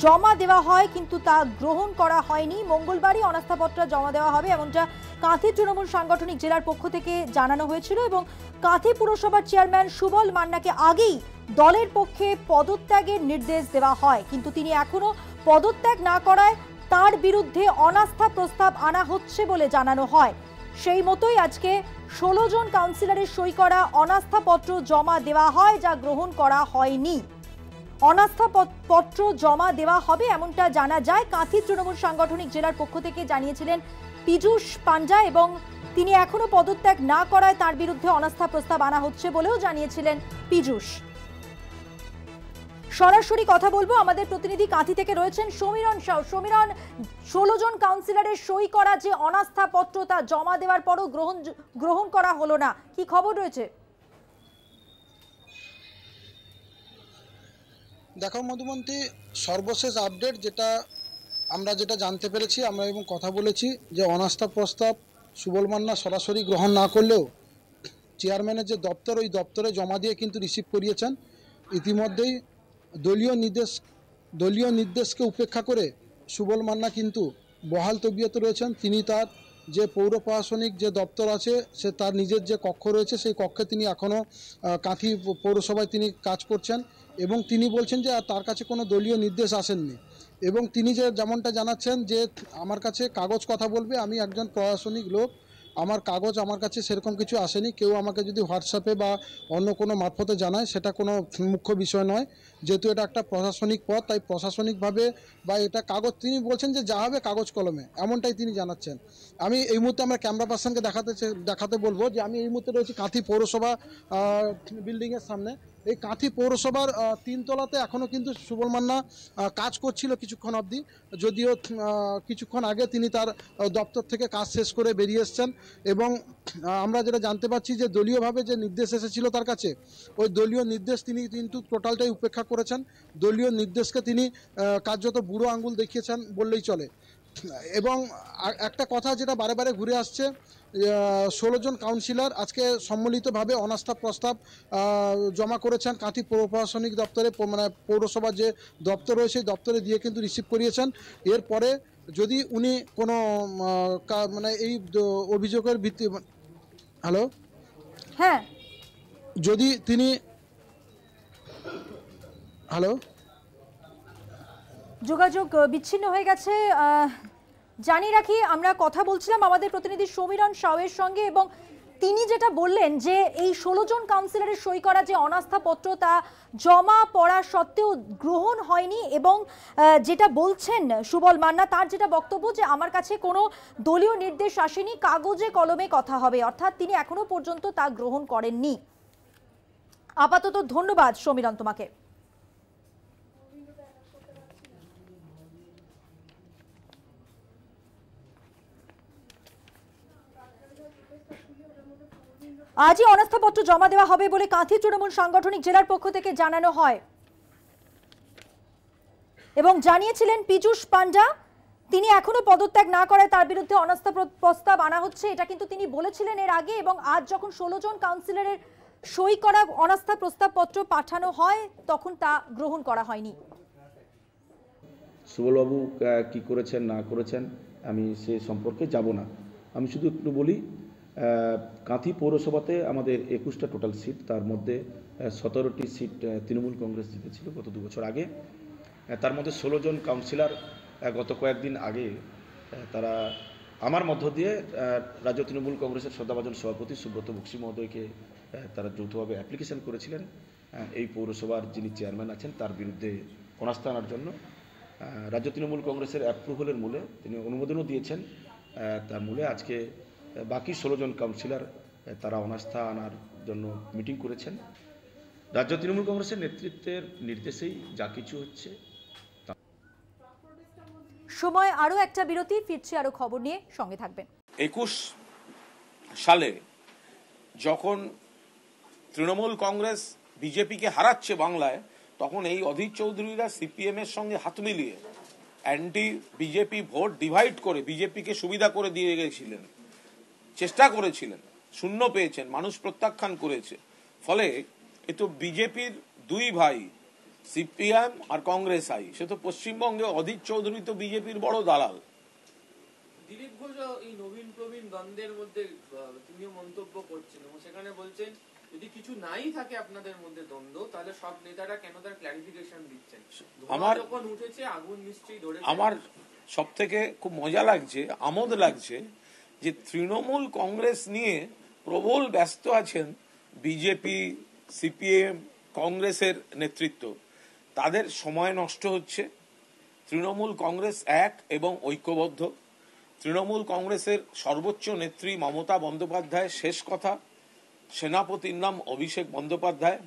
জমা দেওয়া হয়, কিন্তু তা গ্রহণ করা হয়নি। মঙ্গলবারই অনাস্থা পত্র জমা দেওয়া হবে, এমনটা কাঁথি তৃণমূল সাংগঠনিক জেলার পক্ষ থেকে জানানো হয়েছিল। এবং কাঁথি পুরসভার চেয়ারম্যান সুবল মান্নাকে আগেই দলের পক্ষে পদত্যাগের নির্দেশ দেওয়া হয়, কিন্তু তিনি এখনো পদত্যাগ না করায় তার বিরুদ্ধে অনাস্থা প্রস্তাব আনা হচ্ছে বলে জানানো হয়। সেই মতোই আজকে 16 জন কাউন্সিলরের সই করা অনাস্থা পত্র জমা দেওয়া হয়, যা গ্রহণ করা হয়নি। অনাস্থা পত্র জমা দেওয়া হবে এমনটা জানা যায়। কাঁথি তৃণমূল সাংগঠনিক জেলার পক্ষ থেকে জানিয়েছিলেন পীযূষ পান্ডা, এবং তিনি এখনো পদত্যাগ না করায় তার বিরুদ্ধে অনাস্থা প্রস্তাব আনা হচ্ছে বলেও জানিয়েছিলেন পীযূষ। সরাসরি কথা বলবো, আমাদের প্রতিনিধি কাঁথি থেকে রয়েছেন সমীরণ সাউ। সমীরণ, 16 জন কাউন্সিলরের সই করা যে অনাস্থা পত্র তা জমা দেওয়ার পরও গ্রহণ করা হলো না, কি খবর রয়েছে? দেখো মধুমন্তী, সর্বশেষ আপডেট যেটা জানতে পেরেছি আমরা এবং কথা বলেছি, যে অনাস্থা প্রস্তাব সুবল মান্না সরাসরি গ্রহণ না করলেও চেয়ারম্যানের যে দপ্তর, ওই দপ্তরে জমা দিয়ে কিন্তু রিসিভ করিয়েছেন। ইতিমধ্যেই দলীয় নির্দেশকে উপেক্ষা করে সুবল মান্না কিন্তু বহাল তবিয়তে রয়েছেন। তিনি তার যে পৌর প্রশাসনিক যে দপ্তর আছে, সে তার নিজের যে কক্ষ রয়েছে, সেই কক্ষে তিনি এখনও কাঁথি পৌরসভায় তিনি কাজ করছেন। এবং তিনি বলছেন যে তার কাছে কোনো দলীয় নির্দেশ আসেননি। এবং তিনি যেমনটা জানাচ্ছেন যে আমার কাছে কাগজ কথা বলবে, আমি একজন প্রশাসনিক লোক, আমার কাগজ আমার কাছে সেরকম কিছু আসেনি। কেউ আমাকে যদি হোয়াটসঅ্যাপে বা অন্য কোনো মারফতে জানায়, সেটা কোনো মুখ্য বিষয় নয়। যেহেতু এটা একটা প্রশাসনিক পদ, তাই প্রশাসনিকভাবে বা এটা কাগজ, তিনি বলছেন যে যা হবে কাগজ কলমে, এমনটাই তিনি জানাচ্ছেন। আমি এই মুহূর্তে আমরা ক্যামেরা পার্সনকে দেখাতে বলবো যে আমি এই মুহূর্তে রয়েছি কাঁথি পৌরসভা বিল্ডিংয়ের সামনে। এই কাঁথি পৌরসভার 3 তলাতে এখনও কিন্তু সুবল মান্না কাজ করছিল কিছুক্ষণ অবধি, যদিও কিছুক্ষণ আগে তিনি তার দপ্তর থেকে কাজ শেষ করে বেরিয়ে এসছেন। এবং আমরা যেটা জানতে পারছি যে দলীয়ভাবে যে নির্দেশ এসেছিল তার কাছে, ওই দলীয় নির্দেশ তিনি কিন্তু টোটালটাই উপেক্ষা করেছেন। দলীয় নির্দেশকে তিনি কার্যত বুড়ো আঙ্গুল দেখিয়েছেন বললেই চলে। এবং একটা কথা যেটা বারে বারে ঘুরে আসছে, 16 জন কাউন্সিলর আজকে সম্মিলিতভাবে অনাস্থা প্রস্তাব জমা করেছেন কাঁথি পৌর প্রশাসনিক দপ্তরে, মানে পৌরসভার যে দপ্তর রয়েছে সেই দপ্তরে দিয়ে কিন্তু রিসিভ করিয়েছেন। এরপরে যদি উনি কোনো মানে এই অভিযোগের ভিত্তি, হ্যালো, হ্যাঁ, যদি তিনি, হ্যালো, যোগাযোগ বিচ্ছিন্ন হয়ে গেছে। জানিয়ে রাখি, আমরা কথা বলছিলাম আমাদের প্রতিনিধি সমীরণ সাউয়ের সঙ্গে, এবং তিনি যেটা বললেন যে এই 16 জন কাউন্সিলরের সই করা যে অনাস্থা পত্র তা জমা পড়া সত্ত্বেও গ্রহণ হয়নি। এবং যেটা বলছেন সুবল মান্না, তার যেটা বক্তব্য যে আমার কাছে কোনো দলীয় নির্দেশ আসেনি, কাগজে কলমে কথা হবে, অর্থাৎ তিনি এখনো পর্যন্ত তা গ্রহণ করেননি। আপাতত ধন্যবাদ সমীরণ তোমাকে। আজই অনাস্থাপত্র জমা দেওয়া হবে বলে কাঁথি তৃণমূল সাংগঠনিক জেলার পক্ষ থেকে জানানো হয়, এবং জানিয়েছিলেন পীযূষ পান্ডা, তিনি এখনো পদত্যাগ না করায় তার বিরুদ্ধে অনাস্থা প্রস্তাব আনা হচ্ছে, এটা কিন্তু তিনি বলেছিলেন এর আগে। এবং আজ যখন 16 জন কাউন্সিলরের সই করা অনাস্থা প্রস্তাবপত্র পাঠানো হয়, তখন তা গ্রহণ করা হয়নি। সুবলবাবু কি করেছেন না করেছেন আমি সে সম্পর্কে যাব না, আমি শুধু একটু বলি, কাঁথি পৌরসভাতে আমাদের 21টা টোটাল সিট, তার মধ্যে 17টি সিট তৃণমূল কংগ্রেস জিতেছিল গত 2 বছর আগে। তার মধ্যে 16 জন কাউন্সিলর গত কয়েকদিন আগে তারা আমার মধ্য দিয়ে রাজ্য তৃণমূল কংগ্রেসের শ্রদ্ধাভাজন সভাপতি সুব্রত বক্সী মহোদয়কে তারা যৌথভাবে অ্যাপ্লিকেশন করেছিলেন এই পৌরসভার যিনি চেয়ারম্যান আছেন তার বিরুদ্ধে অনাস্থা আনার জন্য। রাজ্য তৃণমূল কংগ্রেসের অ্যাপ্রুভালের মূলে তিনি অনুমোদনও দিয়েছেন, তার মূলে আজকে বাকি 16 জন কাউন্সিলর তারা অনাস্থা আনার জন্য মিটিং করেছেন। রাজ্য তৃণমূল কংগ্রেসের নেতৃত্বের নির্দেশেই যা কিছু হচ্ছে। সময় আরো একটা বিরতি, ফিরছি আরো খবর নিয়ে, সঙ্গে থাকবেন। 21 সালে যখন তৃণমূল কংগ্রেস বিজেপিকে হারাচ্ছে বাংলায়, তখন এই অধীর চৌধুরীরা সিপিএম এর সঙ্গে হাত মিলিয়ে অ্যান্টি বিজেপি ভোট ডিভাইড করে বিজেপিকে সুবিধা করে দিয়ে গেছিলেন, চেষ্টা করেছিলেন, শূন্য পেয়েছেন, মানুষ প্রত্যাখ্যান করেছে। ফলে এ তো বিজেপির দুই ভাই, সিপিএম আর কংগ্রেস আই, সে তো পশ্চিমবঙ্গে অধীর চৌধুরী তো বিজেপির বড় দালাল। দিলীপ ঘোষ এই নবীন প্রবীণ দ্বন্দ্বের মধ্যে তিনিও মন্তব্য করছেন এবং সেখানে বলছেন যদি কিছু নাই থাকে আপনাদের মধ্যে দ্বন্দ্ব, তাহলে সব নেতারা কেন তার ক্ল্যারিফিকেশন দিচ্ছেন? আমার যখন উঠেছে আগুন নিশ্চয়ই ধরে। আমার সব থেকে খুব মজা লাগছে, আমোদ লাগছে যে তৃণমূল কংগ্রেস নিয়ে প্রবল ব্যস্ত আছেন বিজেপি, সিপিএম, কংগ্রেসের নেতৃত্ব। তাদের সময় নষ্ট হচ্ছে। তৃণমূল কংগ্রেস এক এবং ঐক্যবদ্ধ। তৃণমূল কংগ্রেসের সর্বোচ্চ নেত্রী মমতা বন্দ্যোপাধ্যায় শেষ কথা, সেনাপতির নাম অভিষেক বন্দ্যোপাধ্যায়,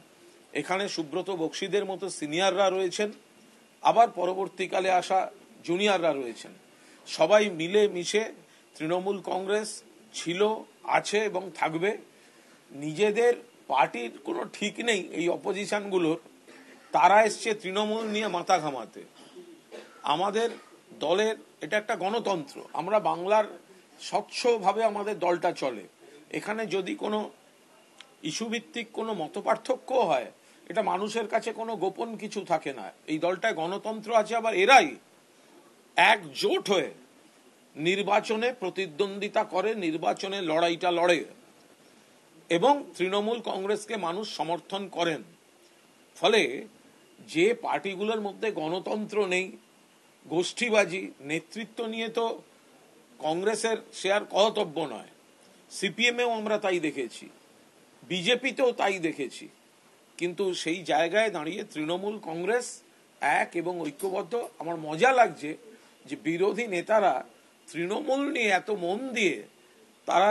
এখানে সুব্রত বক্সিদের মতো সিনিয়ররা রয়েছেন, আবার পরবর্তীকালে আসা জুনিয়ররা রয়েছেন। সবাই মিলে মিশে তৃণমূল কংগ্রেস ছিল, আছে এবং থাকবে। নিজেদের পার্টির কোনো ঠিক নেই এই অপোজিশনগুলোর, তারা এসছে তৃণমূল নিয়ে মাথা ঘামাতে। আমাদের দলের এটা একটা গণতন্ত্র, আমরা বাংলার স্বচ্ছভাবে আমাদের দলটা চলে। এখানে যদি কোনো ইস্যুভিত্তিক কোনো মতপার্থক্য হয়, এটা মানুষের কাছে কোনো গোপন কিছু থাকে না। এই দলটায় গণতন্ত্র আছে, আবার এরাই একজোট হয়ে নির্বাচনে প্রতিদ্বন্দ্বিতা করে, নির্বাচনে লড়াইটা লড়ে এবং তৃণমূল কংগ্রেসকে মানুষ সমর্থন করেন। ফলে যে পার্টিগুলোর মধ্যে গণতন্ত্র নেই, গোষ্ঠীবাজি, নেতৃত্ব নিয়ে তো কংগ্রেসের সে আর কর্তব্য নয়। সিপিএমেও আমরা তাই দেখেছি, বিজেপিতেও তাই দেখেছি। কিন্তু সেই জায়গায় দাঁড়িয়ে তৃণমূল কংগ্রেস এক এবং ঐক্যবদ্ধ। আমার মজা লাগছে যে বিরোধী নেতারা তৃণমূল নিয়ে এত মন দিয়ে তারা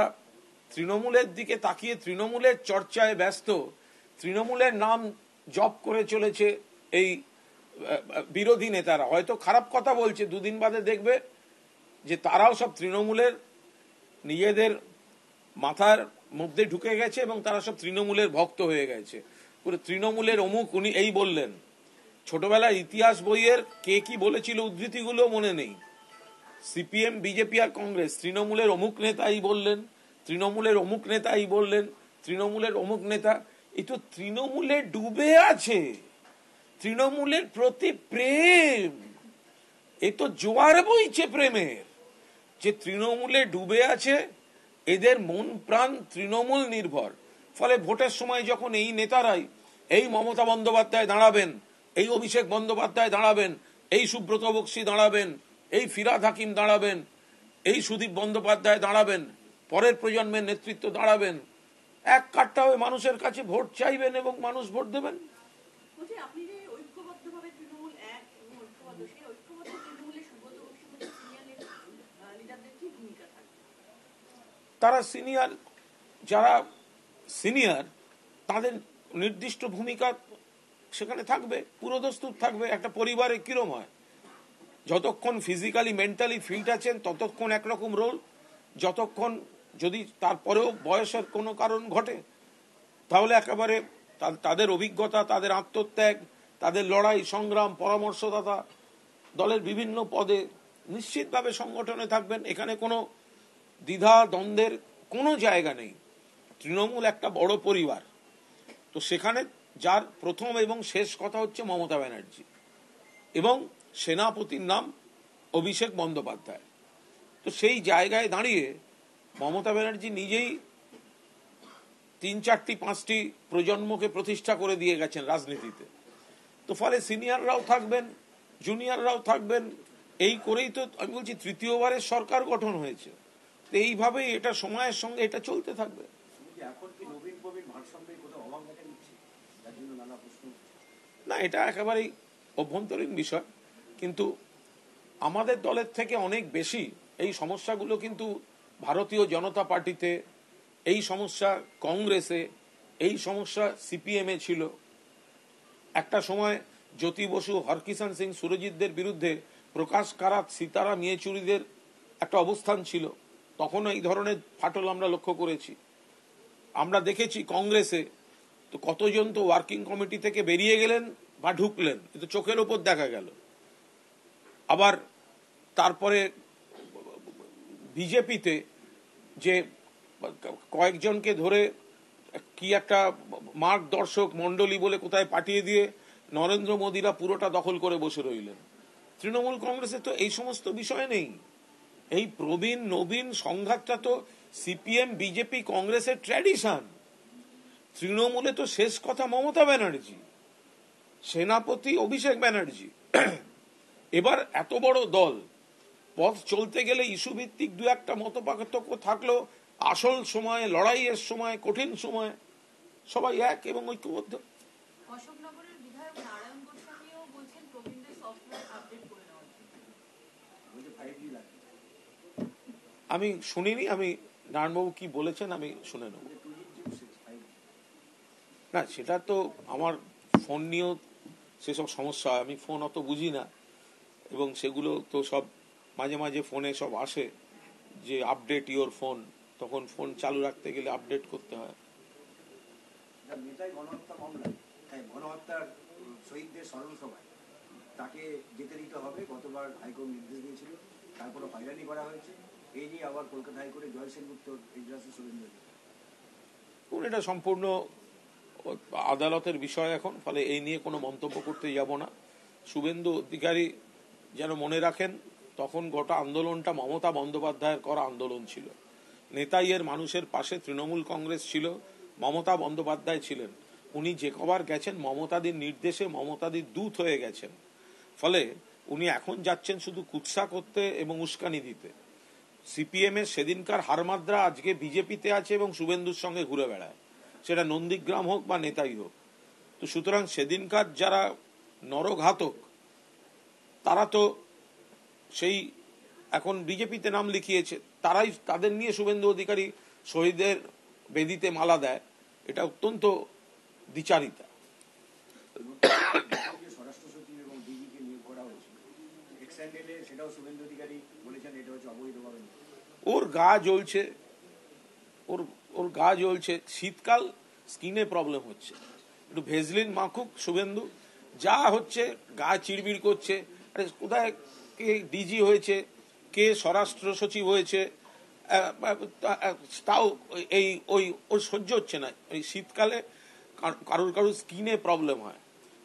তৃণমূলের দিকে তাকিয়ে তৃণমূলের চর্চায় ব্যস্ত, তৃণমূলের নাম জপ করে চলেছে এই বিরোধী নেতারা। হয়তো খারাপ কথা বলছে, দুদিন বাদে দেখবে যে তারাও সব তৃণমূলের নিজেদের মাথার মধ্যে ঢুকে গেছে এবং তারা সব তৃণমূলের ভক্ত হয়ে গেছে। পুরো তৃণমূলের অমুক উনি এই বললেন। ছোটবেলার ইতিহাস বইয়ের কে কি বলেছিল উদ্ধৃতিগুলো মনে নেই। সিপিএম, বিজেপি আর কংগ্রেস তৃণমূলের অমুক নেতা এই বললেন, তৃণমূলের অমুক নেতা এই বললেন, তৃণমূলের অমুক নেতা। এই তো তৃণমূলে ডুবে আছে, তৃণমূলের প্রতি প্রেম, এ তো জোয়ার বইছে প্রেমের। যে তৃণমূলে ডুবে আছে, এদের মন প্রাণ তৃণমূল নির্ভর। ফলে ভোটের সময় যখন এই নেতারাই, এই মমতা বন্দ্যোপাধ্যায় দাঁড়াবেন, এই অভিষেক বন্দ্যোপাধ্যায় দাঁড়াবেন, এই সুব্রত বক্সি দাঁড়াবেন, এই ফিরহাদ হাকিম দাঁড়াবেন, এই সুদীপ বন্দ্যোপাধ্যায় দাঁড়াবেন, পরের প্রজন্মের নেতৃত্ব দাঁড়াবেন, এক কাট্টা হয়ে মানুষের কাছে ভোট চাইবেন এবং মানুষ ভোট দেবেন। তারা সিনিয়র, যারা সিনিয়র তাদের নির্দিষ্ট ভূমিকা সেখানে থাকবে, পুরোদস্তুর থাকবে। একটা পরিবারে কিরম হয়, যতক্ষণ ফিজিক্যালি মেন্টালি ফিট আছেন ততক্ষণ একরকম রোল, যতক্ষণ যদি তারপরেও বয়সের কোনো কারণ ঘটে তাহলে একেবারে তাদের অভিজ্ঞতা, তাদের আত্মত্যাগ, তাদের লড়াই সংগ্রাম, পরামর্শদাতা দলের বিভিন্ন পদে নিশ্চিতভাবে সংগঠনে থাকবেন। এখানে কোনো দ্বিধা দ্বন্দ্বের কোনো জায়গা নেই। তৃণমূল একটা বড় পরিবার, তো সেখানে যার প্রথম এবং শেষ কথা হচ্ছে মমতা ব্যানার্জি এবং সেনাপতির নাম অভিষেক বন্দ্যোপাধ্যায়। তো সেই জায়গায় দাঁড়িয়ে মমতা ব্যানার্জি নিজেই 3, 4, 5টি প্রজন্মকে প্রতিষ্ঠা করে দিয়ে গেছেন রাজনীতিতে। তো ফলে সিনিয়ররাও থাকবেন, জুনিয়ররাও থাকবেন, এই করেই তো আমি বলছি তৃতীয়বারের সরকার গঠন হয়েছে। তো এইভাবেই এটা সময়ের সঙ্গে এটা চলতে থাকবে। না, এটা একেবারেই অভ্যন্তরীণ বিষয়, কিন্তু আমাদের দলের থেকে অনেক বেশি এই সমস্যাগুলো কিন্তু ভারতীয় জনতা পার্টিতে, এই সমস্যা কংগ্রেসে, এই সমস্যা সিপিএমে ছিল। একটা সময় জ্যোতি বসু, হরকিষাণ সিং, সুরজিৎদের বিরুদ্ধে প্রকাশ কারাত, সীতারাম ইয়েচুরিদের একটা অবস্থান ছিল, তখন এই ধরনের ফাটল আমরা লক্ষ্য করেছি। আমরা দেখেছি কংগ্রেসে, তো তো কতজন তো ওয়ার্কিং কমিটি থেকে বেরিয়ে গেলেন বা ঢুকলেন, কিন্তু চোখের ওপর দেখা গেল। আবার তারপরে বিজেপিতে যে কয়েকজনকে ধরে কি একটা মার্গদর্শক মণ্ডলী বলে কোথায় পাঠিয়ে দিয়ে নরেন্দ্র মোদীরা পুরোটা দখল করে বসে রইলেন। তৃণমূল কংগ্রেসে তো এই সমস্ত বিষয় নেই। এই প্রবীণ নবীন সংঘাতটা তো সিপিএম বিজেপি কংগ্রেসের ট্র্যাডিশন। তৃণমূলে তো শেষ কথা মমতা ব্যানার্জি, সেনাপতি অভিষেক ব্যানার্জি। এবার এত বড় দল, পথ চলতে গেলে ইস্যু ভিত্তিক দু একটা মতপার্থক্য থাকলেও আসল সময়, লড়াইয়ের সময়, কঠিন সময় সবাই এক এবং ঐক্যবদ্ধ। অশোকনগরের বিধায়ক নারায়ণ গোস্বামীও বলছেন প্রবীণদের সফটওয়্যার আপডেট করে নেওয়ার জন্য। আমি শুনিনি, আমি নারায়ণবাবু কি বলেছেন আমি শুনে নেব। না, সেটা তো আমার ফোন নিয়েও সেসব সমস্যা, আমি ফোন অত বুঝি না, এবং সেগুলো তো সব মাঝে মাঝে ফোনে সব আসে যে আপডেট ইওর ফোন, তখন ফোন চালু রাখতে গেলে আপডেট করতে হয়। গণহত্যা মামলা, গণহত্যার শহীদদের স্মরণ সভায় তাকে যেতে দিতে হবে, গতবার হাইকোর্ট নির্দেশ দিয়েছিল, তারপরে হয়রানি করা হয়েছে। এই নিয়ে আবার কলকাতা হাইকোর্টে জয় সেনগুপ্ত এজলাসে শুভেন্দু, এটা সম্পূর্ণ আদালতের বিষয় এখন, ফলে এই নিয়ে কোনো মন্তব্য করতে যাব না। শুভেন্দু অধিকারী যেন মনে রাখেন, তখন গোটা আন্দোলনটা মমতা বন্দ্যোপাধ্যায়ের করা আন্দোলন ছিল। নেতাইয়ের মানুষের পাশে তৃণমূল কংগ্রেস ছিল, মমতা বন্দ্যোপাধ্যায় ছিলেন। উনি যে কবার গেছেন মমতাদির নির্দেশে মমতাদির দূত হয়ে গেছেন। ফলে উনি এখন যাচ্ছেন শুধু কুৎসা করতে এবং উস্কানি দিতে। সিপিএম এর সেদিনকার হারমাদ্রা আজকে বিজেপিতে আছে এবং শুভেন্দুর সঙ্গে ঘুরে বেড়ায়, সেটা নন্দীগ্রাম হোক বা নেতাই হোক। তো সুতরাং সেদিনকার যারা নরঘাতক তারা তো সেই এখন বিজেপিতে নাম লিখিয়েছে, তারাই তাদের নিয়ে শুভেন্দু অধিকারী শহীদের বেদিতে মালা দেয়, এটা অত্যন্ত দ্বিচারিতা। স্বরাষ্ট্র সচিব এবং ডিজিকে নিয়োগ করা হয়েছে, সেটাও শুভেন্দু অধিকারী বলেছেন এটা হচ্ছে অবৈধভাবে। ওর গা জ্বলছে, ওর গা জ্বলছে। শীতকাল, স্কিনে প্রবলেম হচ্ছে, একটু ভেজলিন মাখুক শুভেন্দু, যা হচ্ছে গা চিড়বিড় করছে। আরে কোথায় কে ডিজি হয়েছে, কে স্বরাষ্ট্র সচিব হয়েছে, তাও এই ওই সহ্য হচ্ছে না। এই শীতকালে কারুর স্কিনে প্রবলেম হয়,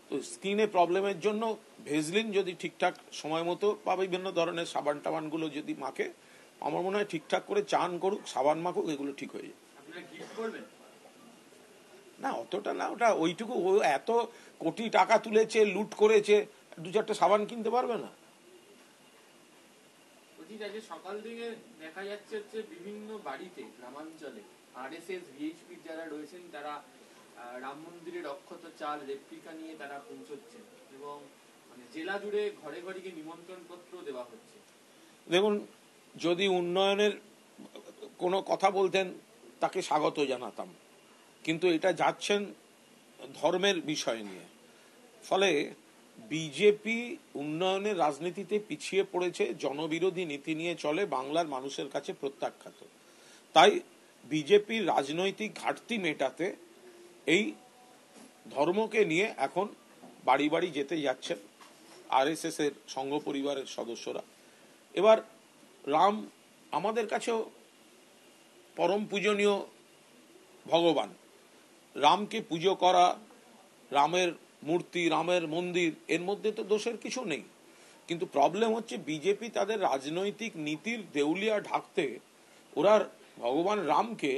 তো স্কিনে প্রবলেমের জন্য ভেজলিন যদি ঠিকঠাক সময় মতো বা বিভিন্ন ধরনের সাবান টাবানগুলো যদি মাখে, আমার মনে হয় ঠিকঠাক করে চান করুক, সাবান মাখুক, এগুলো ঠিক হয়ে যায়। না অতটা না, ওটা ওইটুকু, ও এত কোটি টাকা তুলেছে, লুট করেছে, দু চারটে সাবান কিনতে পারবে না। সকাল থেকে দেখা যাচ্ছে বিভিন্ন বাড়িতে গ্রামাঞ্চলে আরএসএস ভিএইচপি যারা রয়েছেন তারা রাম মন্দিরের অক্ষত চাল রেপ্লিকা নিয়ে তারা পৌঁছচ্ছেন, এবং জেলা জুড়ে ঘরে ঘরে গিয়ে নিমন্ত্রণ পত্র দেওয়া হচ্ছে। দেখুন, যদি উন্নয়নের কোনো কথা বলতেন তাকে স্বাগত জানাতাম, কিন্তু এটা যাচ্ছেন ধর্মের বিষয় নিয়ে। ফলে বিজেপি উন্নয়নের রাজনীতিতে পিছিয়ে পড়েছে, জনবিরোধী নীতি নিয়ে চলে, বাংলার মানুষের কাছে প্রত্যাখ্যাত। তাই বিজেপির রাজনৈতিক ঘাটতি মেটাতে এই ধর্মকে নিয়ে এখন বাড়ি বাড়ি যেতে যাচ্ছেন আরএসএস এর সংঘ পরিবারের সদস্যরা। এবার রাম আমাদের কাছেও পরম পূজনীয় ভগবান, রামকে পুজো করা, রামের মূর্তি, রামের মন্দির, এর মধ্যে তো দোষের কিছু নেই। কিন্তু প্রবলেম হচ্ছে বিজেপি তাদের রাজনৈতিক নীতির দেউলিয়া ঢাকতে ওরা ভগবান রামকে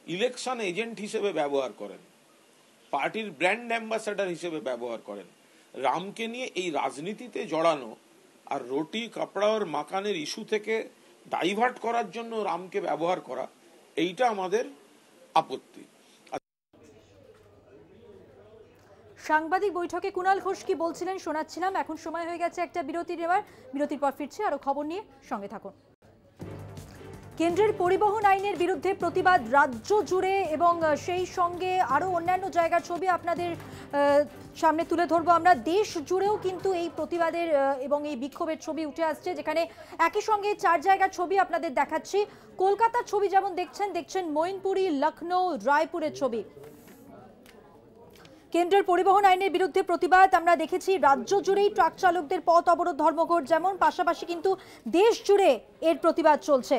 ইলেকশন এজেন্ট হিসেবে ব্যবহার করেন, পার্টির ব্র্যান্ড অ্যাম্বাসাডার হিসেবে ব্যবহার করেন। রামকে নিয়ে এই রাজনীতিতে জড়ানো আর রুটি কাপড়া আর মাকানের ইস্যু থেকে ডাইভার্ট করার জন্য রামকে ব্যবহার করা, এইটা আমাদের আপত্তি। সাংবাদিক বৈঠকে কুণাল ঘোষ কি বলছিলেন শোনাচ্ছিলাম। এখন সময় হয়ে গেছে একটা বিরতি নেওয়ার। বিরতির পর ফিরছে আরো খবর নিয়ে, সঙ্গে থাকুন। কেন্দ্রের পরিবহন আইনের বিরুদ্ধে প্রতিবাদ রাজ্য জুড়ে, এবং সেই সঙ্গে আরো অন্যান্য জায়গার ছবি আপনাদের সামনে তুলে ধরবো আমরা। দেশ জুড়েও কিন্তু এই প্রতিবাদের এবং এই বিক্ষোভের ছবি উঠে আসছে, যেখানে একই সঙ্গে 4 জায়গার ছবি আপনাদের দেখাচ্ছি। কলকাতার ছবি যেমন দেখছেন মৈনপুরী, লখনৌ, রায়পুরের ছবি। কেন্দ্রের পরিবহন আইনের বিরুদ্ধে প্রতিবাদ আমরা দেখেছি রাজ্য জুড়েই ট্রাক চালকদের পথ অবরোধ ধর্মঘট, যেমন পাশাপাশি কিন্তু দেশ জুড়ে এর প্রতিবাদ চলছে।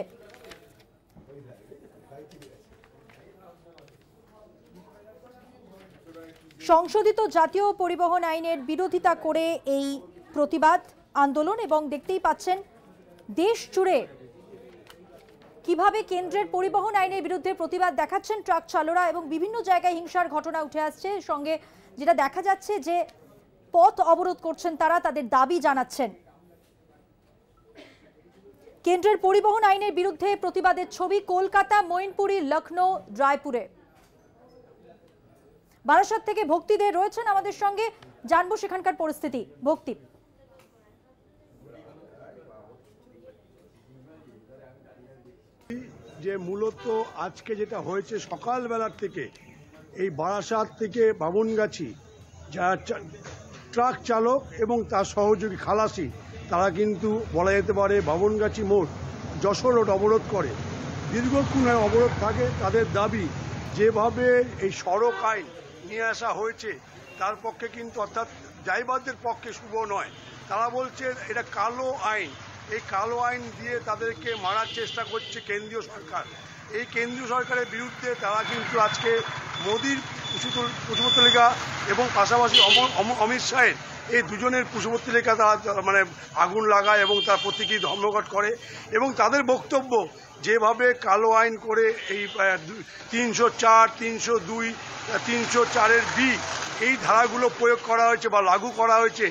সংশোধিত জাতীয় পরিবহন আইনের বিরোধিতা করে এই প্রতিবাদ আন্দোলন, এবং দেখতেই পাচ্ছেন দেশ জুড়ে কিভাবে কেন্দ্রের পরিবহন আইনের বিরুদ্ধে প্রতিবাদ দেখাচ্ছেন ট্রাক চালকরা, এবং বিভিন্ন জায়গায় হিংসার ঘটনা উঠে আসছে। সঙ্গে যেটা দেখা যাচ্ছে যে পথ অবরোধ করছেন তারা, তাদের দাবি জানাচ্ছেন। কেন্দ্রের পরিবহন আইনের বিরুদ্ধে প্রতিবাদের ছবি কলকাতা, মৈনপুরী, লখনৌ, রায়পুরে। বারাসাত থেকে ভক্তিদের রয়েছেন আমাদের সঙ্গে, জানবো সেখানকার পরিস্থিতি। ভক্তি, যে মূলত আজকে যেটা হয়েছে সকালবেলার থেকে এই বারাসাত থেকে বামুনগাছি যারা ট্রাক চালক এবং তার সহযোগী খালাসি, তারা কিন্তু বলা যেতে পারে বামুনগাছি মোড় যশোর রোড অবরোধ করে। দীর্ঘক্ষণ অবরোধ থাকে। তাদের দাবি যেভাবে এই সড়ক আইন নিয়ে আসা হয়েছে তার পক্ষে কিন্তু, অর্থাৎ ড্রাইভারদের পক্ষে শুভ নয়। তারা বলছে এটা কালো আইন, এই কালো আইন দিয়ে তাদেরকে মারার চেষ্টা করছে কেন্দ্রীয় সরকার। এই কেন্দ্রীয় সরকারের বিরুদ্ধে তারা কিন্তু আজকে মোদির পুষ্পতলিকা এবং পাশাপাশি অমিত শাহের এই দুজনের পুষ্পতলিকা তারা মানে আগুন লাগায় এবং তার প্রতীকী ধর্মঘট করে। এবং তাদের বক্তব্য যেভাবে কালো আইন করে এই 304, 302, 304-এর বি এই ধারাগুলো প্রয়োগ করা হয়েছে বা লাগু করা হয়েছে,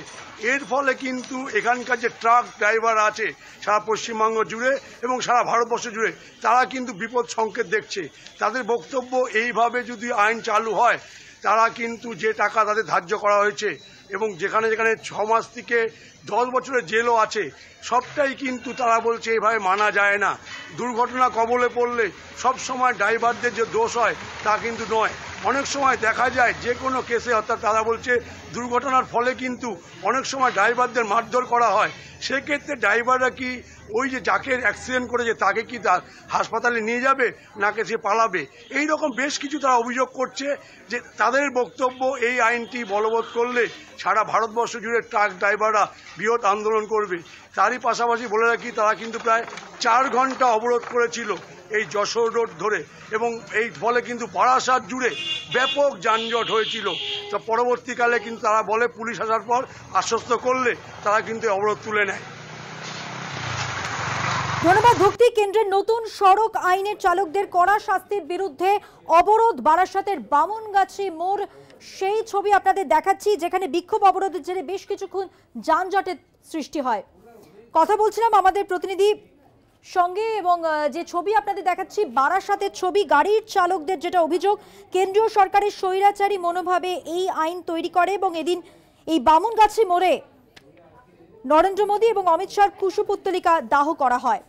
এর ফলে কিন্তু এখানকার যে ট্রাক ড্রাইভার আছে সারা পশ্চিমবঙ্গ জুড়ে এবং সারা ভারতবর্ষ জুড়ে, তারা কিন্তু বিপদ সংকেত দেখছে। তাদের বক্তব্য এইভাবে যদি আইন চালু হয়, তারা কিন্তু যে টাকা তাদের ধার্য করা হয়েছে এবং যেখানে যেখানে 6 মাস থেকে 10 বছরের জেলও আছে, সবটাই কিন্তু তারা বলছে এইভাবে মানা যায় না। দুর্ঘটনা কবলে পড়লে সব সময় ড্রাইভারদের যে দোষ হয় তা কিন্তু নয়। অনেক সময় দেখা যায় যে কোনো কেসে, অর্থাৎ তারা বলছে দুর্ঘটনার ফলে কিন্তু অনেক সময় ড্রাইভারদের মারধর করা হয়। সেক্ষেত্রে ড্রাইভাররা কি ওই যে যাকে অ্যাক্সিডেন্ট করেছে তাকে কি হাসপাতালে নিয়ে যাবে, নাকি সে পালাবে? এই রকম বেশ কিছু তারা অভিযোগ করছে। যে তাদের বক্তব্য এই আইনটি বলবৎ করলে সারা ভারতবর্ষ জুড়ে ট্রাক ড্রাইভাররা বৃহৎ আন্দোলন করবে। তারই পাশাপাশি বলে রাখি, তারা কিন্তু প্রায় 4 ঘন্টা অবরোধ করেছিল এই যশোর রোড ধরে, এবং এই ফলে কিন্তু বারাসাত জুড়ে ব্যাপক যানজট হয়েছিল। তো পরবর্তীকালে কিন্তু তারা বলে পুলিশ আসার পর আশ্বস্ত করলে তারা কিন্তু অবরোধ তুলে নেয়। ধন্যবাদ ভক্তি। কেন্দ্রের নতুন সড়ক আইনের চালকদের কড়া শাস্তির বিরুদ্ধে অবরোধ বারাসাতের বামুনগাছি মোড়, সেই ছবি আপনাদের দেখাচ্ছি, যেখানে বিক্ষোভ অবরোধের জেরে বেশ কিছুক্ষণ যানজটের সৃষ্টি হয়। কথা বলছিলাম আমাদের প্রতিনিধি সঙ্গে, এবং যে ছবি আপনাদের দেখাচ্ছি বারাসাতের ছবি। গাড়ির চালকদের যেটা অভিযোগ, কেন্দ্রীয় সরকারের স্বৈরাচারী মনোভাবে এই আইন তৈরি করে, এবং এদিন এই বামুনগাছি মোড়ে নরেন্দ্র মোদী এবং অমিত শাহর কুশপুত্তলিকা দাহ করা হয়।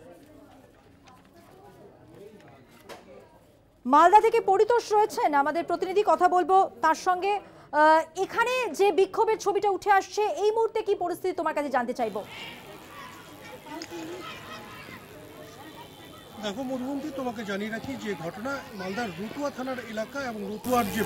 মালদা থেকে পরিতোষ রয়েছেন আমাদের প্রতিনিধি, কথা বলবো তার সঙ্গে। এখানে যে বিক্ষোভের ছবিটা উঠে আসছে, এই মুহূর্তে কি পরিস্থিতি তোমার কাছে জানতে চাইবো। দেখো মধুবন্তী, তোমাকে জানিয়ে রাখি যে ঘটনা মালদার রুতুয়া থানার এলাকা এবং রুতুয়ার যে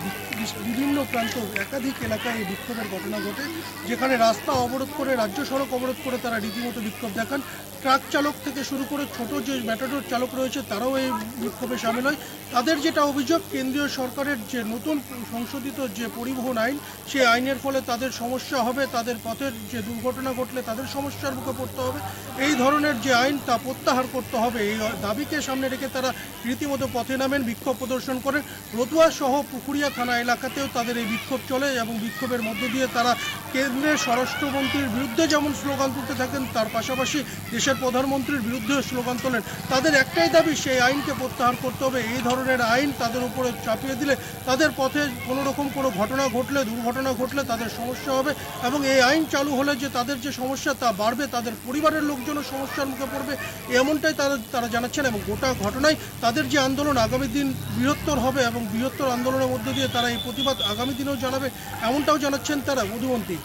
বিভিন্ন প্রান্ত একাধিক এলাকায় এই বিক্ষোভের ঘটনা ঘটে, যেখানে রাস্তা অবরোধ করে, রাজ্য সড়ক অবরোধ করে তারা রীতিমতো বিক্ষোভ দেখান। ট্রাক চালক থেকে শুরু করে ছোট যে ম্যাটাডোর চালক রয়েছে তারাও এই বিক্ষোভে সামিল হয়। তাদের যেটা অভিযোগ, কেন্দ্রীয় সরকারের যে নতুন সংশোধিত যে পরিবহন আইন, সেই আইনের ফলে তাদের সমস্যা হবে, তাদের পথের যে দুর্ঘটনা ঘটলে তাদের সমস্যার মুখে পড়তে হবে। এই ধরনের যে আইন তা প্রত্যাহার করতে হবে, এই দাবিকে সামনে রেখে তারা রীতিমতো পথে নামেন, বিক্ষোভ প্রদর্শন করেন। রতুয়া সহ পুকুরিয়া থানা এলাকাতেও তাদের এই বিক্ষোভ চলে, এবং বিক্ষোভের মধ্য দিয়ে তারা কেন্দ্রের স্বরাষ্ট্রমন্ত্রীর বিরুদ্ধে যেমন স্লোগান তুলতে থাকেন, তার পাশাপাশি দেশের প্রধানমন্ত্রীর বিরুদ্ধেও স্লোগান তোলেন। তাদের একটাই দাবি, সেই আইনকে প্রত্যাহার করতে হবে। এই ধরনের আইন তাদের উপরে চাপিয়ে দিলে তাদের পথে কোনো রকম কোনো ঘটনা ঘটলে, দুর্ঘটনা ঘটলে তাদের সমস্যা হবে, এবং এই আইন চালু হলে যে তাদের যে সমস্যা তা বাড়বে, তাদের পরিবারের লোকজনও সমস্যার মুখে পড়বে, এমনটাই তারা জানাচ্ছেন। এবং গোটা ঘটনায় তাদের যে আন্দোলন আগামী দিন বৃহত্তর হবে, এবং বৃহত্তর আন্দোলনের মধ্য দিয়ে তারা এই প্রতিবাদ আগামী দিনেও জানাবে, এমনটাও জানাচ্ছেন তারা। মধুবন্তী,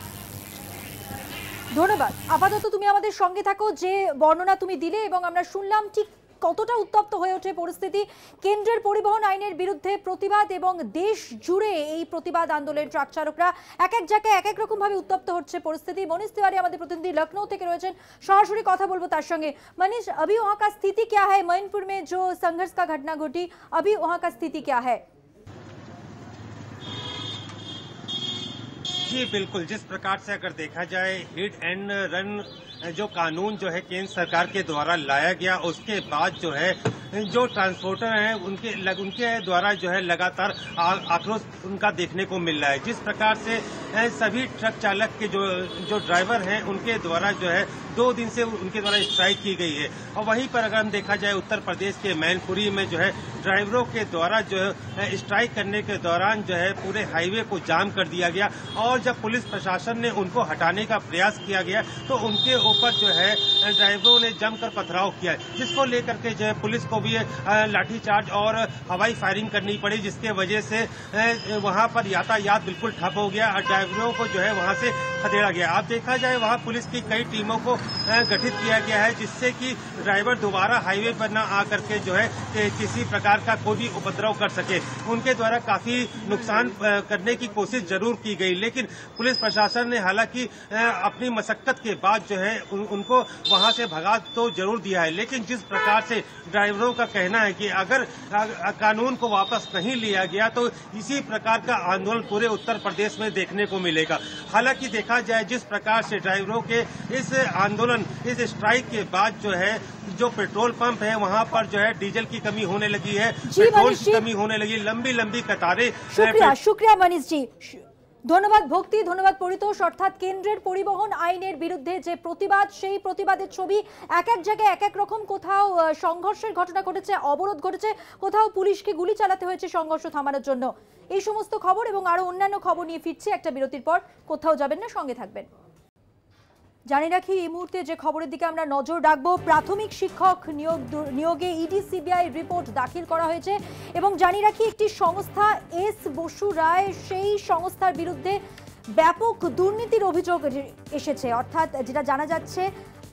ধন্যবাদ। আপাতত তুমি আমাদের সঙ্গে থাকো, যে বর্ণনা তুমি দিলে এবং আমরা শুনলাম, ঠিক কতটা উত্তপ্ত হয়ে ওঠে পরিস্থিতি। কেন্দ্রের পরিবহন আইনের বিরুদ্ধে প্রতিবাদ এবং দেশ জুড়ে এই প্রতিবাদ আন্দোলনের ট্রাক চালকরা এক এক জায়গায় এক এক রকম ভাবে উত্তপ্ত হচ্ছে পরিস্থিতি। মনীষ तिवारी আমাদের প্রতিনিধি লখনऊ থেকে রয়েছেন, সরাসরি কথা বলবো তার সঙ্গে। मनीष, अभी वहाँ का स्थिति क्या है? मैनपुर में जो संघर्ष का घटना घटी, अभी वहाँ का स्थिति क्या है? जी बिल्कुल, जिस प्रकार से अगर देखा जाए हिट एंड रन जो कानून जो है केंद्र सरकार के द्वारा लाया गया, उसके बाद जो है जो ट्रांसपोर्टर हैं उनके द्वारा जो है लगातार आक्रोश उनका देखने को मिल रहा है। जिस प्रकार से सभी ट्रक चालक के जो ड्राइवर हैं उनके द्वारा जो है 2 दिन से उनके द्वारा स्ट्राइक की गई है। और वहीं पर अगर हम देखा जाए उत्तर प्रदेश के मैनपुरी में जो है ड्राइवरों के द्वारा जो है स्ट्राइक करने के दौरान जो है पूरे हाईवे को जाम कर दिया गया, और जब पुलिस प्रशासन ने उनको हटाने का प्रयास किया गया तो उनके ऊपर जो है ड्राइवरों ने जमकर पथराव किया, जिसको लेकर के जो है पुलिस को भी लाठीचार्ज और हवाई फायरिंग करनी पड़ी, जिसके वजह से वहां पर यातायात बिल्कुल ठप हो गया और ड्राइवरों को जो है वहां से खदेड़ा गया। अब देखा जाए वहां पुलिस की कई टीमों को गठित किया गया है, जिससे कि ड्राइवर दोबारा हाईवे पर न आकर के जो है किसी प्रकार का कोई भी उपद्रव कर सके। उनके द्वारा काफी नुकसान करने की कोशिश जरूर की गई, लेकिन पुलिस प्रशासन ने हालांकि अपनी मशक्कत के बाद जो है उनको वहां से भगा तो जरूर दिया है। लेकिन जिस प्रकार से ड्राइवरों का कहना है कि अगर कानून को वापस नहीं लिया गया तो इसी प्रकार का आंदोलन पूरे उत्तर प्रदेश में देखने को मिलेगा। हालांकि देखा जाए जिस प्रकार से ड्राइवरों के इस आंदोलन, इस स्ट्राइक के बाद जो है जो पेट्रोल पंप है वहां पर जो है डीजल की कमी होने लगी है, पेट्रोल की कमी होने लगी, लंबी लंबी कतारें। शुक्रिया मनीष जी, ধন্যবাদ ভক্তি, ধন্যবাদ পরিতোষ। অর্থাৎ কেন্দ্রের পরিবহন আইনের বিরুদ্ধে যে প্রতিবাদ, সেই প্রতিবাদের ছবি এক এক জায়গায় এক এক রকম। কোথাও সংঘর্ষের ঘটনা ঘটেছে, অবরোধ ঘটেছে, কোথাও পুলিশকে গুলি চালাতে হয়েছে সংঘর্ষ থামানোর জন্য। এই সমস্ত খবর এবং আরো অন্যান্য খবর নিয়ে ফিরছি একটা বিরতির পর। কোথাও যাবেন না, সঙ্গে থাকবেন। জানি রাখি এই মুহূর্তে যে খবরের দিকে আমরা নজর রাখবো, প্রাথমিক শিক্ষক নিয়োগে ইডি সিবিআই রিপোর্ট দাখিল করা হয়েছে এবং জানি রাখি একটি সংস্থা এস বসু রায়, সেই সংস্থার বিরুদ্ধে ব্যাপক দুর্নীতির অভিযোগ এসেছে। অর্থাৎ যেটা জানা যাচ্ছে,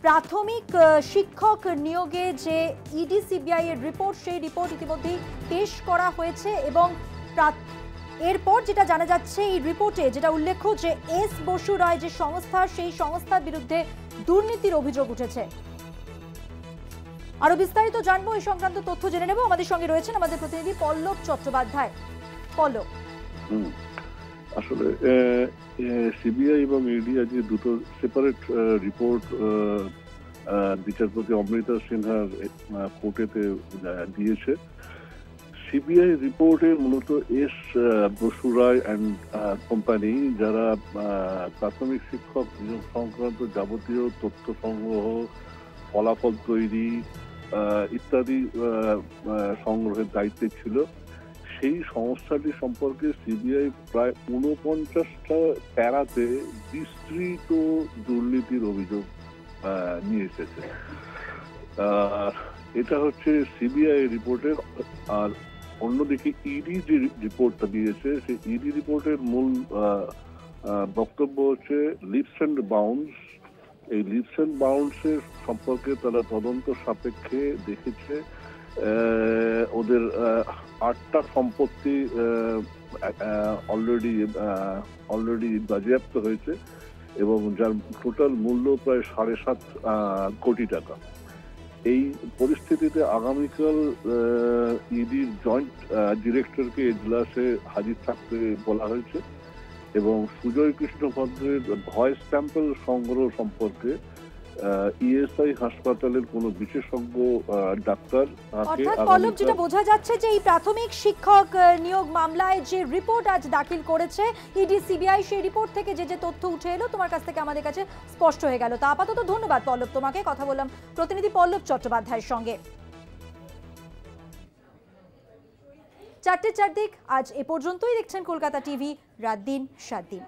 প্রাথমিক শিক্ষক নিয়োগে যে ইডি সিবিআই এর রিপোর্ট, সেই রিপোর্ট ইতিমধ্যেই পেশ করা হয়েছে এবং এরপর যেটা জানা যাচ্ছে এই রিপোর্টে যেটা উল্লেখ যে এস বসু রায় যে সংস্থা, সেই সংস্থার বিরুদ্ধে দুর্নীতির অভিযোগ উঠেছে। আরো বিস্তারিত জানবো, এই সংক্রান্ত তথ্য জেনে নেব। আমাদের সঙ্গে রয়েছেন আমাদের প্রতিনিধি পল্লব চট্টোপাধ্যায়। পল্লব, আসলে সিবিআই এবং ইডি আজ দুটো সেপারেট রিপোর্ট বিচারপতি অমৃতা সিনহার কোর্টেতে দিয়েছে। সিবিআই রিপোর্টে মূলত S Basu Roy and company, যারা প্রাথমিক শিক্ষক নিয়োগ সংক্রান্ত যাবতীয় তথ্য সংগ্রহ, ফলাফল তৈরি ইত্যাদি সংগ্রহের দায়িত্বে ছিল, সেই সংস্থাটি সম্পর্কে সিবিআই প্রায় 49টা প্যারাতে বিস্তৃত দুর্নীতির অভিযোগ নিয়ে এসেছে। এটা হচ্ছে সিবিআই রিপোর্টের। আর অন্যদিকে ইডি যে রিপোর্টটা দিয়েছে, সেই ইডি রিপোর্টের মূল বক্তব্য হচ্ছে লিপস অ্যান্ড বাউন্ডস। এই লিপস অ্যান্ড বাউন্ডসের সম্পর্কে তারা তদন্ত সাপেক্ষে দেখেছে ওদের 8টা সম্পত্তি অলরেডি বাজেয়াপ্ত হয়েছে এবং যার টোটাল মূল্য প্রায় 7.5 কোটি টাকা। এই পরিস্থিতিতে আগামীকাল ইডির জয়েন্ট ডিরেক্টরকে এজলাসে হাজির থাকতে বলা হয়েছে এবং সুজয় কৃষ্ণ ভদ্রের ভয়েস স্যাম্পল সংগ্রহ সম্পর্কে ইএসআই হাসপাতালের কোনো বিশেষজ্ঞ ডাক্তার। অর্থাৎ পল্লব, যেটা বোঝা যাচ্ছে যে এই প্রাথমিক শিক্ষক নিয়োগ মামলায় যে রিপোর্ট আজ দাখিল করেছে ইডি সিবিআই, সেই রিপোর্ট থেকে যে তথ্য উঠে এলো তোমার কাছ থেকে আমাদের কাছে স্পষ্ট হয়ে গেল। তা আপাতত ধন্যবাদ পল্লব তোমাকে। কথা বললাম প্রতিনিধি পল্লব চট্টোপাধ্যায়ের সঙ্গে। 4টে 4 দিক আজ এ পর্যন্তই। দেখছেন কলকাতা টিভি, রাত দিন 7 দিন।